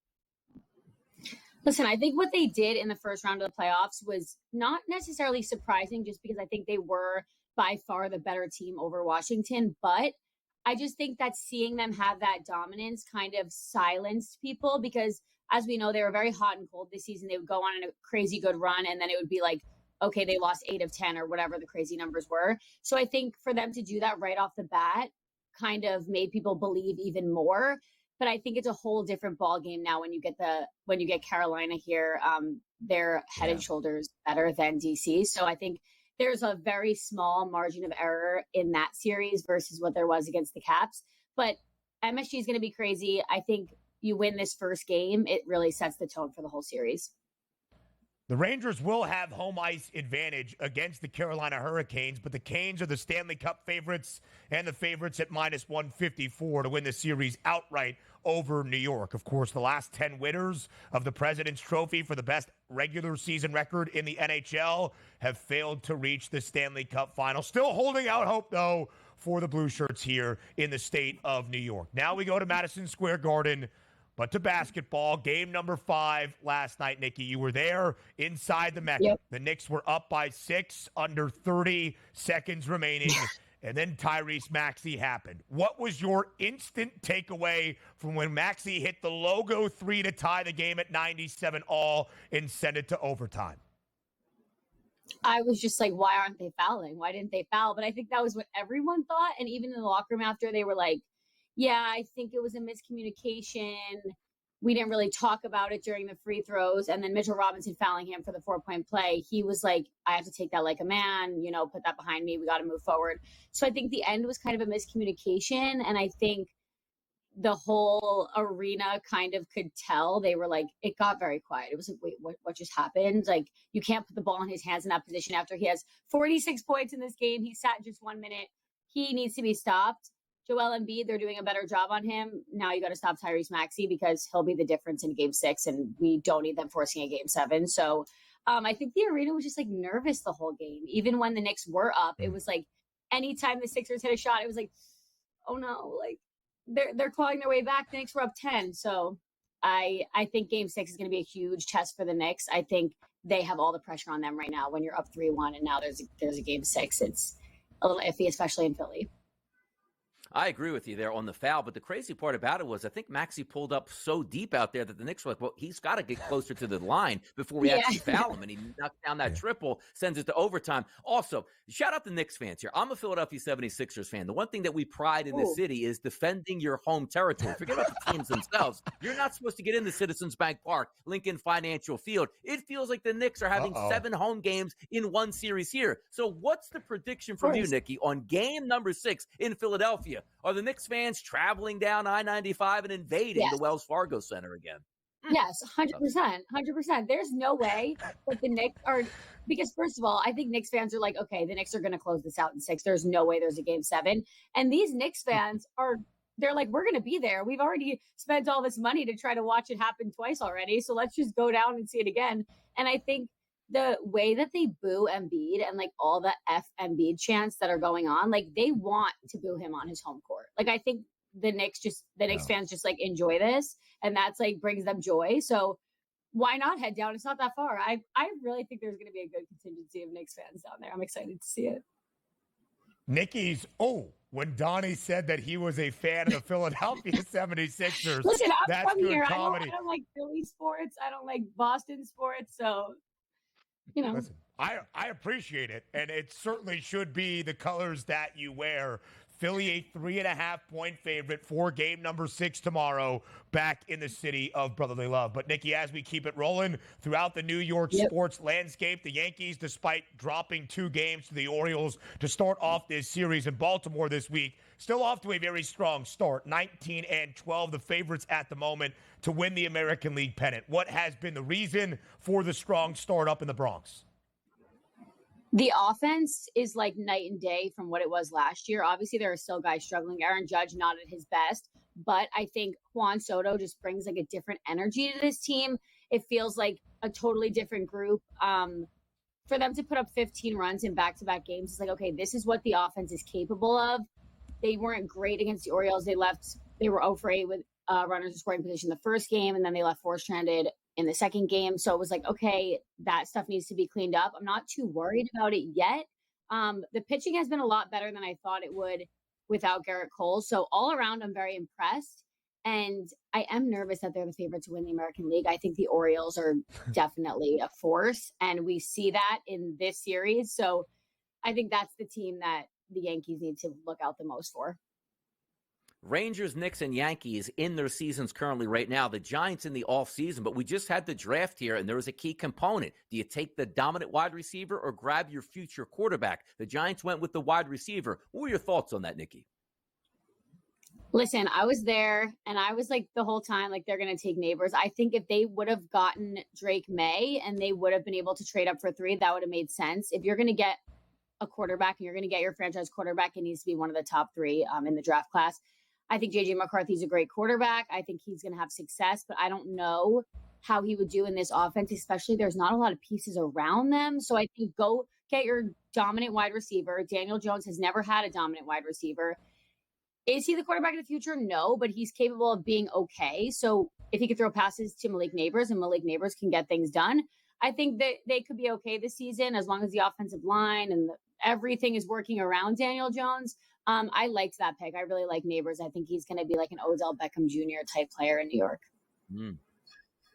S15: Listen, I think what they did in the first round of the playoffs was not necessarily surprising, just because I think they were by far the better team over Washington. But I just think that seeing them have that dominance kind of silenced people, because as we know, they were very hot and cold this season. They would go on a crazy good run, and then it would be like, okay, they lost 8 of 10 or whatever the crazy numbers were. So I think for them to do that right off the bat kind of made people believe even more. But I think it's a whole different ball game now when you get Carolina here. They're head and shoulders better than DC. So I think there's a very small margin of error in that series versus what there was against the Caps. But MSG is going to be crazy. I think you win this first game, it really sets the tone for the whole series.
S5: The Rangers will have home ice advantage against the Carolina Hurricanes, but the Canes are the Stanley Cup favorites and the favorites at -154 to win the series outright over New York. Of course, the last 10 winners of the President's Trophy for the best regular season record in the NHL have failed to reach the Stanley Cup final. Still holding out hope, though, for the Blue Shirts here in the state of New York. Now we go to Madison Square Garden. But to basketball, game number 5 last night, Niki. You were there inside the Mecca. Yep. The Knicks were up by 6, under 30 seconds remaining, and then Tyrese Maxey happened. What was your instant takeaway from when Maxey hit the logo 3 to tie the game at 97 all and send it to overtime?
S15: I was just like, why aren't they fouling? Why didn't they foul? But I think that was what everyone thought. And even in the locker room after, they were like, yeah, I think it was a miscommunication. We didn't really talk about it during the free throws. And then Mitchell Robinson fouling him for the 4-point play. He was like, I have to take that like a man, put that behind me. We got to move forward. So I think the end was kind of a miscommunication. And I think the whole arena kind of could tell. They were like, it got very quiet. It was like, wait, what just happened? Like, you can't put the ball in his hands in that position after he has 46 points in this game. He sat just 1 minute. He needs to be stopped. Joel Embiid, they're doing a better job on him. Now you got to stop Tyrese Maxey because he'll be the difference in game 6, and we don't need them forcing a game 7. So I think the arena was just like nervous the whole game. Even when the Knicks were up, it was like anytime the Sixers hit a shot, it was like, oh no, like they're clawing their way back. The Knicks were up 10. So I think game 6 is going to be a huge test for the Knicks. I think they have all the pressure on them right now when you're up 3-1 and now there's a game 6. It's a little iffy, especially in Philly.
S6: I agree with you there on the foul, but the crazy part about it was I think Maxey pulled up so deep out there that the Knicks were like, well, he's got to get closer to the line before we actually foul him, and he knocked down that triple, sends it to overtime. Also, shout out the Knicks fans here. I'm a Philadelphia 76ers fan. The one thing that we pride in this city is defending your home territory. Forget about the teams themselves. You're not supposed to get into Citizens Bank Park, Lincoln Financial Field. It feels like the Knicks are having 7 home games in one series here. So what's the prediction from you, Niki, on game number 6 in Philadelphia? Are the Knicks fans traveling down I-95 and invading the Wells Fargo Center again?
S15: Yes, 100%. 100%. There's no way that the Knicks are, because first of all, I think Knicks fans are like, okay, the Knicks are going to close this out in 6. There's no way there's a game 7. And these Knicks fans they're like, we're going to be there. We've already spent all this money to try to watch it happen twice already. So let's just go down and see it again. And I think the way that they boo Embiid and like all the F Embiid chants that are going on, like they want to boo him on his home court. Like I think the Knicks fans just like enjoy this, and that's like brings them joy. So why not head down? It's not that far. I really think there's going to be a good contingency of Knicks fans down there. I'm excited to see it.
S5: Niki's, when Donnie said that he was a fan of the Philadelphia 76ers.
S15: Listen,
S5: that's
S15: from
S5: good
S15: here.
S5: comedy.
S15: I don't like Philly sports. I don't like Boston sports. So,
S5: Listen, I appreciate it, and it certainly should be the colors that you wear. Philly a 3.5-point favorite for game number 6 tomorrow back in the city of brotherly love. But, Niki, as we keep it rolling throughout the New York sports landscape, the Yankees, despite dropping 2 games to the Orioles to start off this series in Baltimore this week, still off to a very strong start. 19-12, the favorites at the moment to win the American League pennant. What has been the reason for the strong start up in the Bronx?
S15: The offense is like night and day from what it was last year. Obviously, there are still guys struggling. Aaron Judge not at his best, but I think Juan Soto just brings like a different energy to this team. It feels like a totally different group. For them to put up 15 runs in back-to-back games, it's like, okay, this is what the offense is capable of. They weren't great against the Orioles. They were 0 for 8 with runners in scoring position the first game, and then they left 4 stranded in the second game. So it was like, okay, that stuff needs to be cleaned up. I'm not too worried about it yet. The pitching has been a lot better than I thought it would without Garrett Cole. So all around, I'm very impressed. And I am nervous that they're the favorite to win the American League. I think the Orioles are definitely a force, and we see that in this series. So I think that's the team that the Yankees need to look out the most for.
S6: Rangers, Knicks, and Yankees in their seasons currently right now. The Giants in the offseason, but we just had the draft here, and there was a key component. Do you take the dominant wide receiver or grab your future quarterback? The Giants went with the wide receiver. What were your thoughts on that, Niki?
S15: Listen, I was there, and I was like the whole time, like, they're going to take Neighbors. I think if they would have gotten Drake May and they would have been able to trade up for 3, that would have made sense. If you're going to get a quarterback and you're going to get your franchise quarterback, it needs to be one of the top 3 in the draft class. I think J.J. McCarthy's a great quarterback. I think he's going to have success, but I don't know how he would do in this offense, especially there's not a lot of pieces around them. So I think go get your dominant wide receiver. Daniel Jones has never had a dominant wide receiver. Is he the quarterback of the future? No, but he's capable of being okay. So if he could throw passes to Malik Neighbors and Malik Neighbors can get things done, I think that they could be okay this season as long as the offensive line and everything is working around Daniel Jones. I liked that pick. I really like Neighbors. I think he's going to be like an Odell Beckham Jr. type player in New York.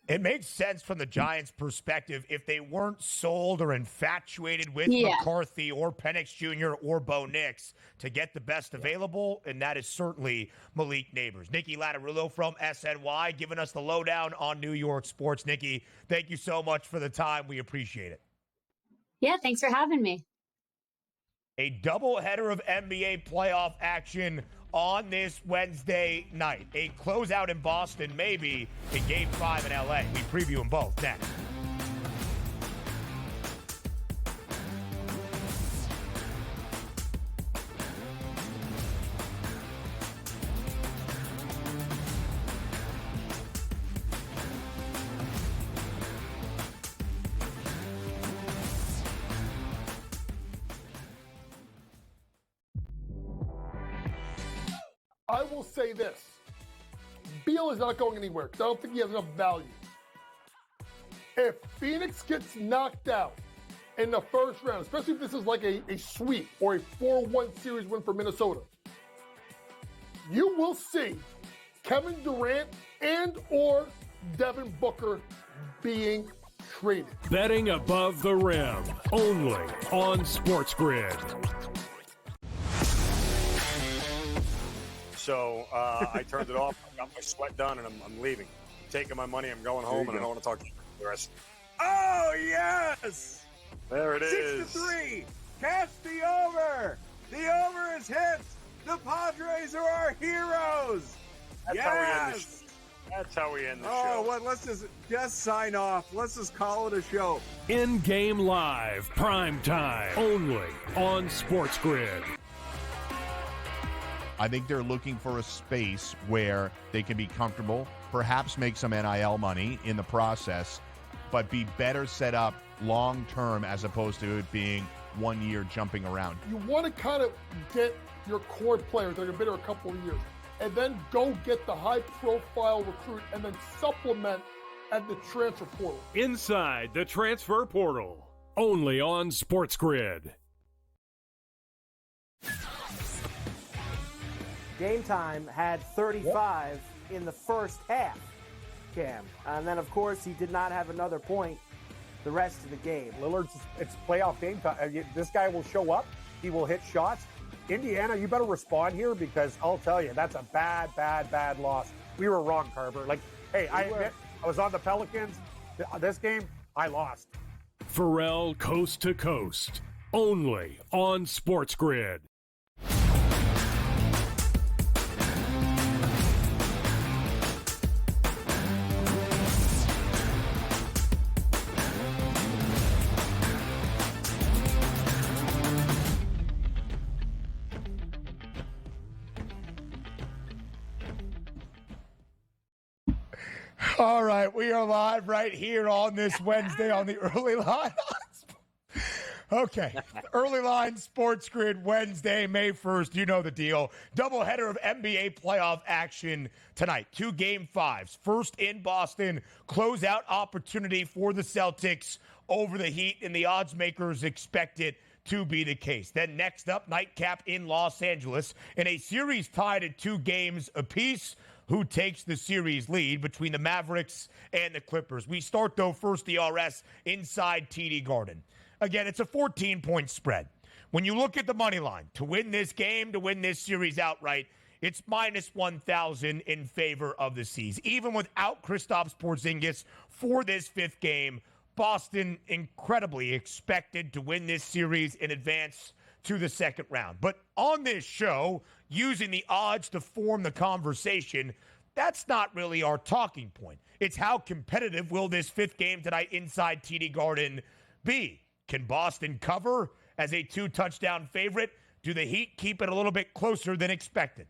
S5: It makes sense from the Giants' perspective if they weren't sold or infatuated with McCarthy or Penix Jr. or Bo Nix to get the best available, and that is certainly Malik Neighbors. Niki Lattarulo from SNY giving us the lowdown on New York sports. Niki, thank you so much for the time. We appreciate it.
S15: Yeah, thanks for having me.
S5: A doubleheader of NBA playoff action on this Wednesday night. A closeout in Boston, maybe, in Game 5 in LA. We preview them both next.
S4: I will say this. Beal is not going anywhere because I don't think he has enough value. If Phoenix gets knocked out in the first round, especially if this is like a sweep or a 4-1 series win for Minnesota, you will see Kevin Durant and or Devin Booker being traded.
S3: Betting above the rim, only on SportsGrid.
S11: So I turned it off. I got my sweat done, and I'm leaving. I'm taking my money. I'm going home, and I don't want to talk to you the rest.
S12: Oh, yes!
S11: There it is.
S12: 6-3. Catch the over. The over is hit. The Padres are our heroes.
S11: That's how we end the show. That's how we end the show.
S12: Oh, what? Let's just sign off. Let's just call it a show.
S3: In-game live, prime time, only on SportsGrid.
S13: I think they're looking for a space where they can be comfortable, perhaps make some NIL money in the process, but be better set up long-term as opposed to it being 1 year jumping around.
S4: You want to kind of get your core players that are going to be there a couple of years, and then go get the high-profile recruit and then supplement at the transfer portal.
S3: Inside the transfer portal, only on SportsGrid.
S14: Game Time had 35 in the first half, Cam. And then, of course, he did not have another point the rest of the game.
S9: Lillard's, it's playoff game time. This guy will show up. He will hit shots. Indiana, you better respond here because I'll tell you, that's a bad, bad, bad loss. We were wrong, Carver. Like, hey, I admit, I was on the Pelicans. This game, I lost.
S3: Pharrell Coast to Coast, only on SportsGrid.
S5: All right, we are live right here on this Wednesday on the Early Line. Okay, Early Line SportsGrid Wednesday, May 1st. You know the deal. Doubleheader of NBA playoff action tonight. 2 Game 5s. First in Boston. Closeout opportunity for the Celtics over the Heat, and the odds makers expect it to be the case. Then next up, nightcap in Los Angeles in a series tied at 2 games apiece. Who takes the series lead between the Mavericks and the Clippers? We start, though, first the RS inside TD Garden. Again, it's a 14-point spread. When you look at the money line, to win this game, to win this series outright, it's minus 1,000 in favor of the C's. Even without Kristaps Porzingis for this 5th game, Boston incredibly expected to win this series in advance to the 2nd round. But on this show, using the odds to form the conversation, that's not really our talking point. It's how competitive will this 5th game tonight inside TD Garden be? Can Boston cover as a 2-touchdown favorite? Do the Heat keep it a little bit closer than expected?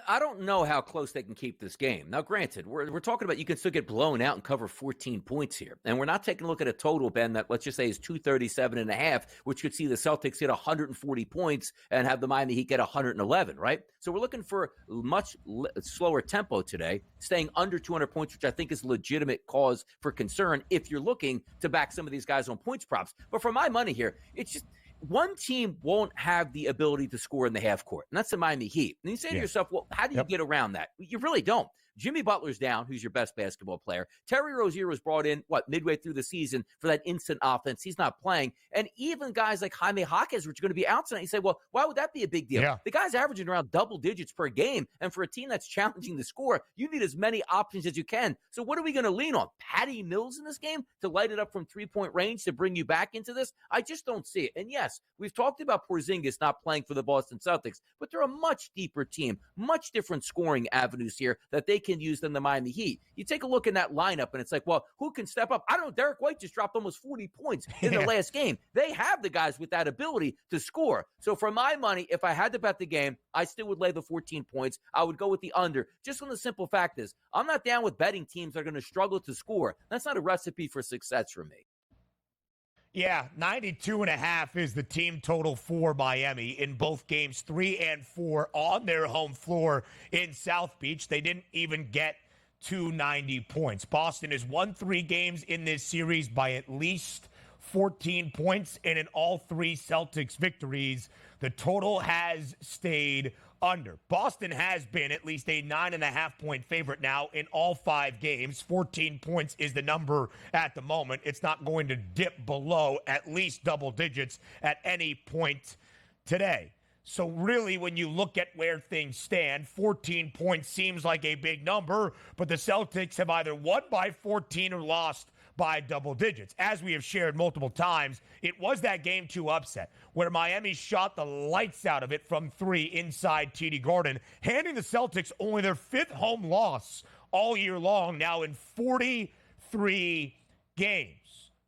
S6: I don't know how close they can keep this game. Now, granted, we're talking about you can still get blown out and cover 14 points here. And we're not taking a look at a total, Ben, that let's just say is 237.5, which could see the Celtics hit 140 points and have the Miami Heat get 111, right? So we're looking for much slower tempo today, staying under 200 points, which I think is a legitimate cause for concern if you're looking to back some of these guys on points props. But for my money here, it's just one team won't have the ability to score in the half court, and that's the Miami Heat. And you say to yourself, well, how do you get around that? You really don't. Jimmy Butler's down, who's your best basketball player. Terry Rozier was brought in, midway through the season for that instant offense. He's not playing. And even guys like Jaime Jaquez, which are going to be out tonight, you say, well, why would that be a big deal?
S5: Yeah.
S6: The guy's averaging around double digits per game. And for a team that's challenging the score, you need as many options as you can. So what are we going to lean on? Patty Mills in this game to light it up from 3-point range to bring you back into this? I just don't see it. And yes, we've talked about Porzingis not playing for the Boston Celtics, but they're a much deeper team, much different scoring avenues here that they can use than the Miami Heat. You take a look in that lineup and it's like, well, who can step up? I don't know. Derek White just dropped almost 40 points in the last game. They have the guys with that ability to score. So for my money, if I had to bet the game, I still would lay the 14 points. I would go with the under. Just on the simple fact is, I'm not down with betting teams that are going to struggle to score. That's not a recipe for success for me.
S5: Yeah, 92.5 is the team total for Miami in both games 3 and 4 on their home floor in South Beach. They didn't even get to 90 points. Boston has won 3 games in this series by at least 14 points, and in all 3 Celtics victories, the total has stayed under. Boston has been at least a 9.5-point favorite now in all 5 games. 14 points is the number at the moment. It's not going to dip below at least double digits at any point today. So really, when you look at where things stand, 14 points seems like a big number, but the Celtics have either won by 14 or lost by double digits. As we have shared multiple times, it was that Game 2 upset where Miami shot the lights out of it from 3 inside TD Garden, handing the Celtics only their 5th home loss all year long, now in 43 games.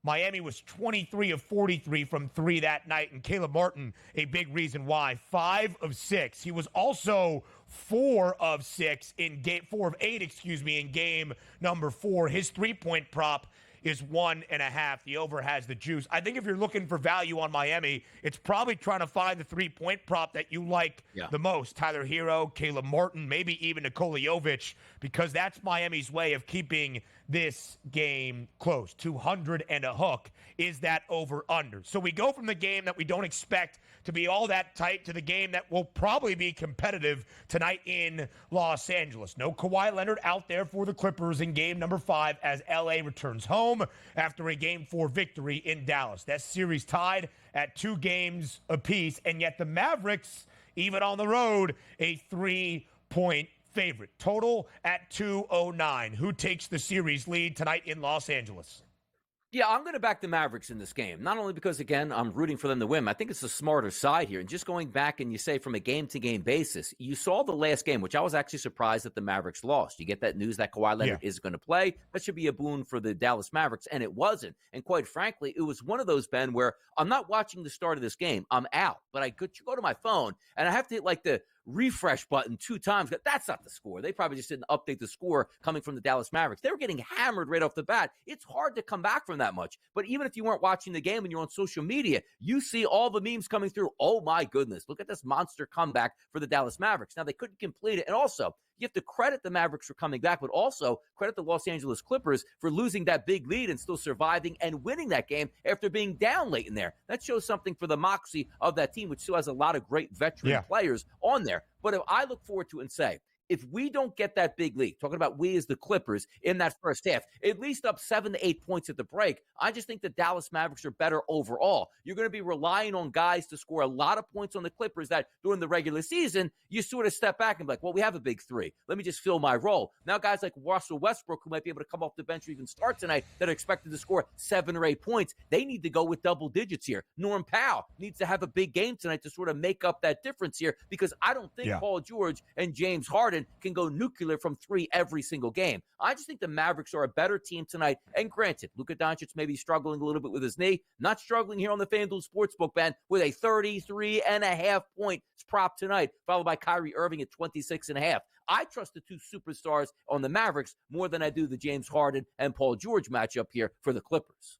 S5: Miami was 23 of 43 from 3 that night, and Caleb Martin, a big reason why, 5 of 6. He was also 4 of 8, in game number 4. His 3-point prop is 1.5. The over has the juice. I think if you're looking for value on Miami, it's probably trying to find the 3-point prop that you like the most. Tyler Hero, Caleb Martin, maybe even Nikola Jovic, because that's Miami's way of keeping this game close. 200 and a hook is that over-under. So we go from the game that we don't expect to be all that tight to the game that will probably be competitive tonight in Los Angeles. No Kawhi Leonard out there for the Clippers in game number 5 as LA returns home after a game 4 victory in Dallas. That series tied at 2 games apiece, and yet the Mavericks, even on the road, a 3-point favorite. Total at 209. Who takes the series lead tonight in Los Angeles?
S6: Yeah, I'm going to back the Mavericks in this game. Not only because, again, I'm rooting for them to win. I think it's the smarter side here. And just going back and you say from a game-to-game basis, you saw the last game, which I was actually surprised that the Mavericks lost. You get that news that Kawhi Leonard is going to play. That should be a boon for the Dallas Mavericks, and it wasn't. And quite frankly, it was one of those, Ben, where I'm not watching the start of this game. I'm out. But I could go to my phone, and I have to hit like the refresh button 2 times. That's not the score. They probably just didn't update the score coming from the Dallas Mavericks. They were getting hammered right off the bat. It's hard to come back from that much. But even if you weren't watching the game and you're on social media, you see all the memes coming through. Oh my goodness, look at this monster comeback for the Dallas Mavericks. Now they couldn't complete it. And also, you have to credit the Mavericks for coming back, but also credit the Los Angeles Clippers for losing that big lead and still surviving and winning that game after being down late in there. That shows something for the moxie of that team, which still has a lot of great veteran players on there. But if I look forward to it and say, if we don't get that big lead, talking about we as the Clippers in that first half, at least up 7 to 8 points at the break, I just think the Dallas Mavericks are better overall. You're going to be relying on guys to score a lot of points on the Clippers that during the regular season, you sort of step back and be like, well, we have a big 3. Let me just fill my role. Now guys like Russell Westbrook, who might be able to come off the bench or even start tonight, that are expected to score 7 or 8 points, they need to go with double digits here. Norm Powell needs to have a big game tonight to sort of make up that difference here, because I don't think Paul George and James Harden can go nuclear from 3 every single game. I just think the Mavericks are a better team tonight. And granted, Luka Doncic may be struggling a little bit with his knee. Not struggling here on the FanDuel Sportsbook, Ben, with a 33.5 points prop tonight, followed by Kyrie Irving at 26.5. I trust the 2 superstars on the Mavericks more than I do the James Harden and Paul George matchup here for the Clippers.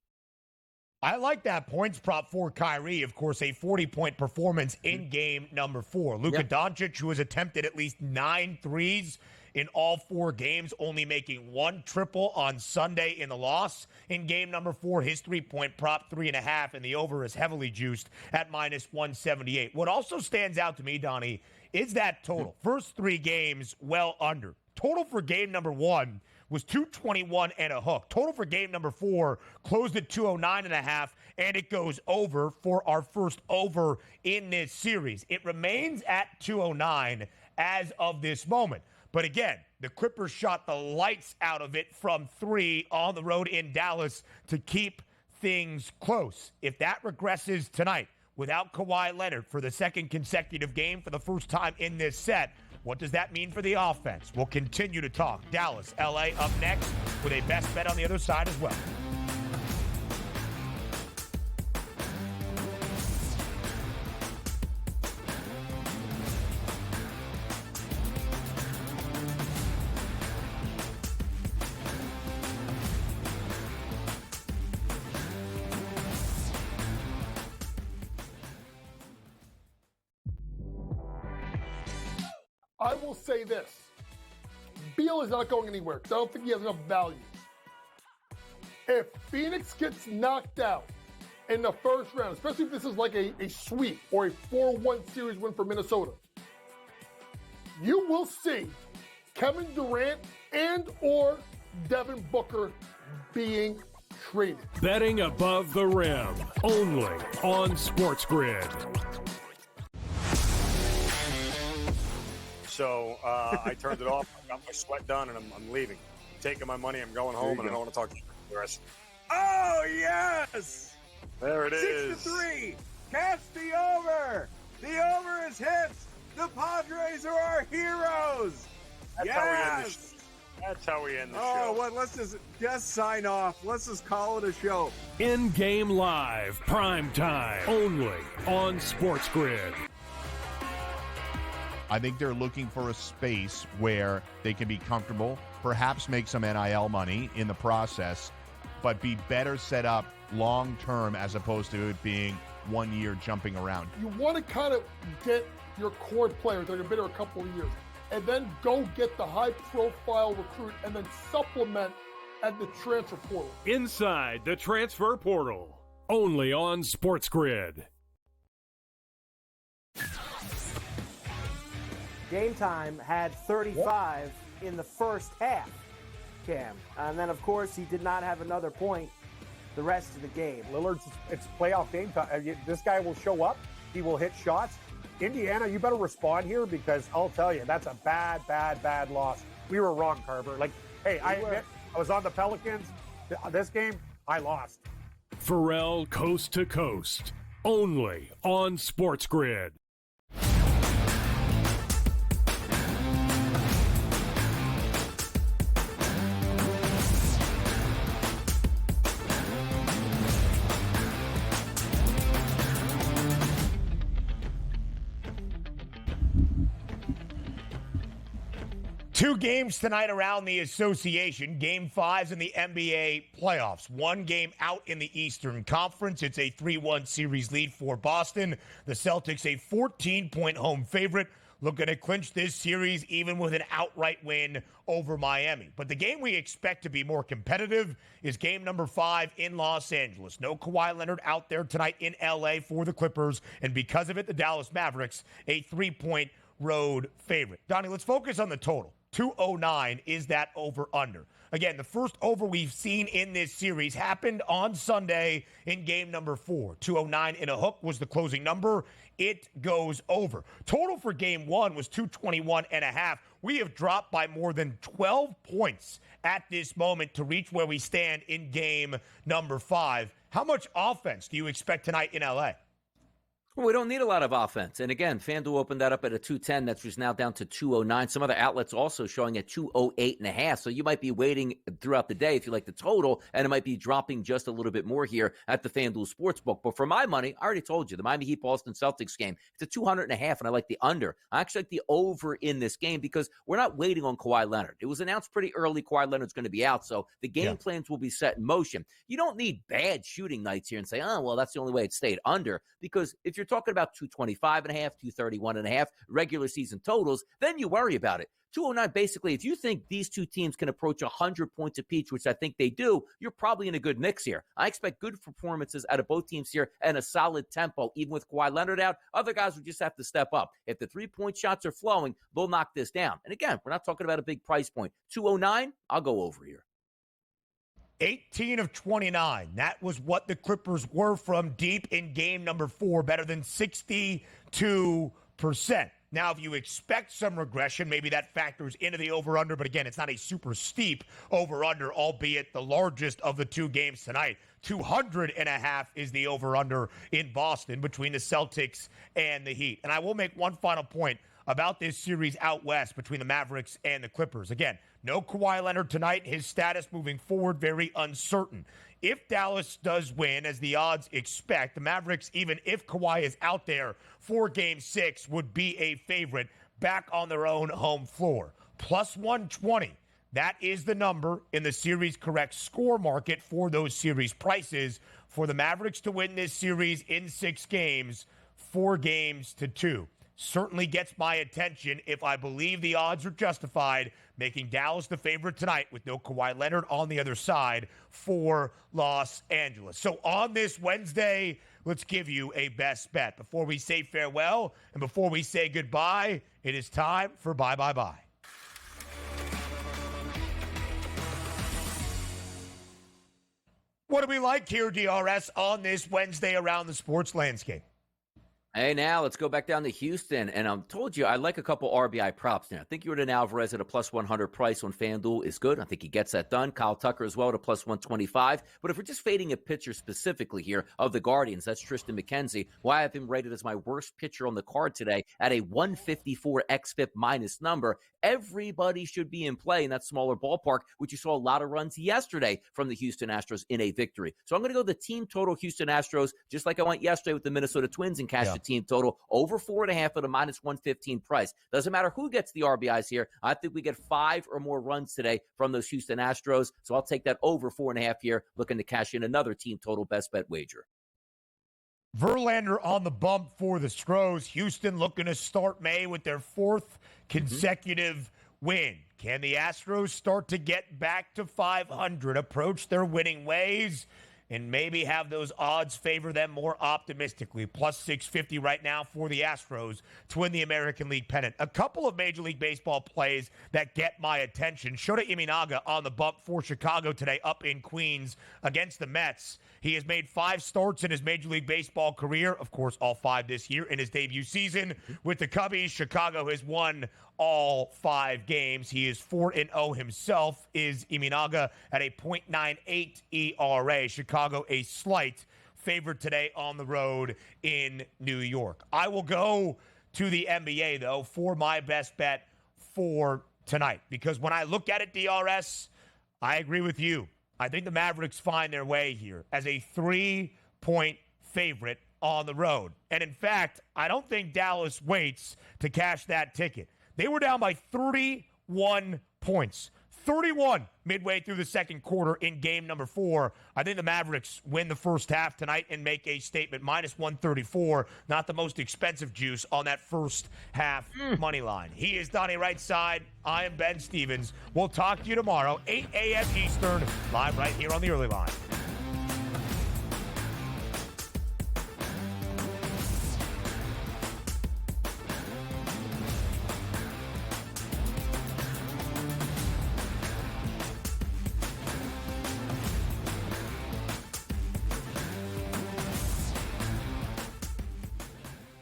S5: I like that points prop for Kyrie. Of course, a 40-point performance in game number 4. Luka Doncic, who has attempted at least 9 threes in all 4 games, only making 1 triple on Sunday in the loss. In game number 4, his 3-point prop, 3.5, and the over is heavily juiced at minus 178. What also stands out to me, Donnie, is that total. First 3 games, well under. Total for game number 1 was 221 and a hook. Total for game number 4 closed at 209.5, and it goes over for our first over in this series. It remains at 209 as of this moment. But again, the Clippers shot the lights out of it from 3 on the road in Dallas to keep things close. If that regresses tonight without Kawhi Leonard for the second consecutive game for the first time in this set, what does that mean for the offense? We'll continue to talk. Dallas, LA up next with a best bet on the other side as well.
S4: I will say this. Beal is not going anywhere because I don't think he has enough value. If Phoenix gets knocked out in the first round, especially if this is like a sweep or a 4-1 series win for Minnesota, you will see Kevin Durant and or Devin Booker being traded.
S3: Betting above the rim, only on SportsGrid.
S11: So I turned it off. I got my sweat done, and I'm leaving. I'm taking my money. I'm going home, and I don't want to talk to you for the rest.
S12: Oh, yes!
S11: There it is.
S12: 6-3. Catch the over. The over is hit. The Padres are our heroes.
S11: That's how we end the show.
S12: Oh, well, let's just sign off. Let's just call it a show.
S3: In-game live, prime time, only on SportsGrid.
S13: I think they're looking for a space where they can be comfortable, perhaps make some NIL money in the process, but be better set up long-term as opposed to it being 1 year jumping around.
S4: You want to kind of get your core players that have been there a couple of years and then go get the high-profile recruit and then supplement at the transfer portal.
S3: Inside the transfer portal. Only on SportsGrid.
S14: Game Time had 35 in the first half, Cam. And then, of course, he did not have another point the rest of the game.
S9: Lillard's, it's playoff game time. This guy will show up. He will hit shots. Indiana, you better respond here because I'll tell you, that's a bad, bad, bad loss. We were wrong, Carver. Like, hey, I admit, I was on the Pelicans. This game, I lost.
S3: Pharrell Coast to Coast. Only on SportsGrid.
S5: Two games tonight around the association. Game 5's in the NBA playoffs. One game out in the Eastern Conference. It's a 3-1 series lead for Boston. The Celtics a 14-point home favorite, looking to clinch this series even with an outright win over Miami. But the game we expect to be more competitive is game number 5 in Los Angeles. No Kawhi Leonard out there tonight in LA for the Clippers, and because of it, the Dallas Mavericks a 3-point road favorite. Donnie, let's focus on the total. 209 is that over-under. Again, the first over we've seen in this series happened on Sunday in game number 4. 209 in a hook was the closing number. It goes over. Total for game 1 was 221.5. We have dropped by more than 12 points at this moment to reach where we stand in game number 5. How much offense do you expect tonight in LA?
S6: Well, we don't need a lot of offense. And again, FanDuel opened that up at a 210. That's just now down to 209. Some other outlets also showing at 208.5. So you might be waiting throughout the day if you like the total, and it might be dropping just a little bit more here at the FanDuel Sportsbook. But for my money, I already told you, the Miami Heat Boston Celtics game, it's a 200.5, and I like the under. I actually like the over in this game because we're not waiting on Kawhi Leonard. It was announced pretty early Kawhi Leonard's going to be out, so the game plans will be set in motion. You don't need bad shooting nights here and say, oh, well, that's the only way it stayed under, because if you're talking about 225.5, 231.5 regular season totals, then you worry about it. 209, basically, if you think these two teams can approach 100 points apiece, which I think they do, you're probably in a good mix here. I expect good performances out of both teams here and a solid tempo, even with Kawhi Leonard out. Other guys will just have to step up. If the three-point shots are flowing, they'll knock this down. And again, we're not talking about a big price point. 209, I'll go over here.
S5: 18 of 29. That was what the Clippers were from deep in game number 4, better than 62%. Now, if you expect some regression, maybe that factors into the over-under, but again, it's not a super steep over-under, albeit the largest of the two games tonight. 200.5 is the over-under in Boston between the Celtics and the Heat. And I will make one final point about this series out west between the Mavericks and the Clippers. Again, no Kawhi Leonard tonight. His status moving forward, very uncertain. If Dallas does win, as the odds expect, the Mavericks, even if Kawhi is out there for Game 6, would be a favorite back on their own home floor. Plus 120. That is the number in the series correct score market for those series prices for the Mavericks to win this series in 6 games, 4-2. Certainly gets my attention if I believe the odds are justified, making Dallas the favorite tonight with no Kawhi Leonard on the other side for Los Angeles. So on this Wednesday, let's give you a best bet. Before we say farewell and before we say goodbye, it is time for bye-bye-bye. What do we like here, DRS, on this Wednesday around the sports landscape?
S6: Hey, now let's go back down to Houston. And I told you I like a couple RBI props now. I think Jordan Alvarez at a plus 100 price on FanDuel is good. I think he gets that done. Kyle Tucker as well at a plus 125. But if we're just fading a pitcher specifically here of the Guardians, that's Tristan McKenzie. Well, I have him rated as my worst pitcher on the card today at a 154 xFIP minus number. Everybody should be in play in that smaller ballpark, which you saw a lot of runs yesterday from the Houston Astros in a victory. So I'm going to go the team total Houston Astros, just like I went yesterday with the Minnesota Twins and cashed the team total over 4.5 at a minus 115 price. Doesn't matter who gets the RBIs here. I think we get 5 or more runs today from those Houston Astros. So I'll take that over 4.5 here, looking to cash in another team total best bet wager.
S5: Verlander on the bump for the Stros. Houston looking to start May with their 4th consecutive win. Can the Astros start to get back to 500, approach their winning ways, and maybe have those odds favor them more optimistically? Plus 650 right now for the Astros to win the American League pennant. A couple of Major League Baseball plays that get my attention. Shota Imanaga on the bump for Chicago today up in Queens against the Mets. He has made 5 starts in his Major League Baseball career. Of course, all 5 this year in his debut season with the Cubbies. Chicago has won all 5 games. He is 4-0 himself, is Imanaga at a .98 ERA. Chicago a slight favorite today on the road in New York. I will go to the NBA, though, for my best bet for tonight. Because when I look at it, DRS, I agree with you. I think the Mavericks find their way here as a 3-point favorite on the road. And in fact, I don't think Dallas waits to cash that ticket. They were down by 31 points. 31 midway through the second quarter in game number 4. I think the Mavericks win the first half tonight and make a statement. Minus 134, not the most expensive juice on that first half money line. He is Donnie Right Side. I am Ben Stevens. We'll talk to you tomorrow, 8 a.m. Eastern, live right here on the Early Line.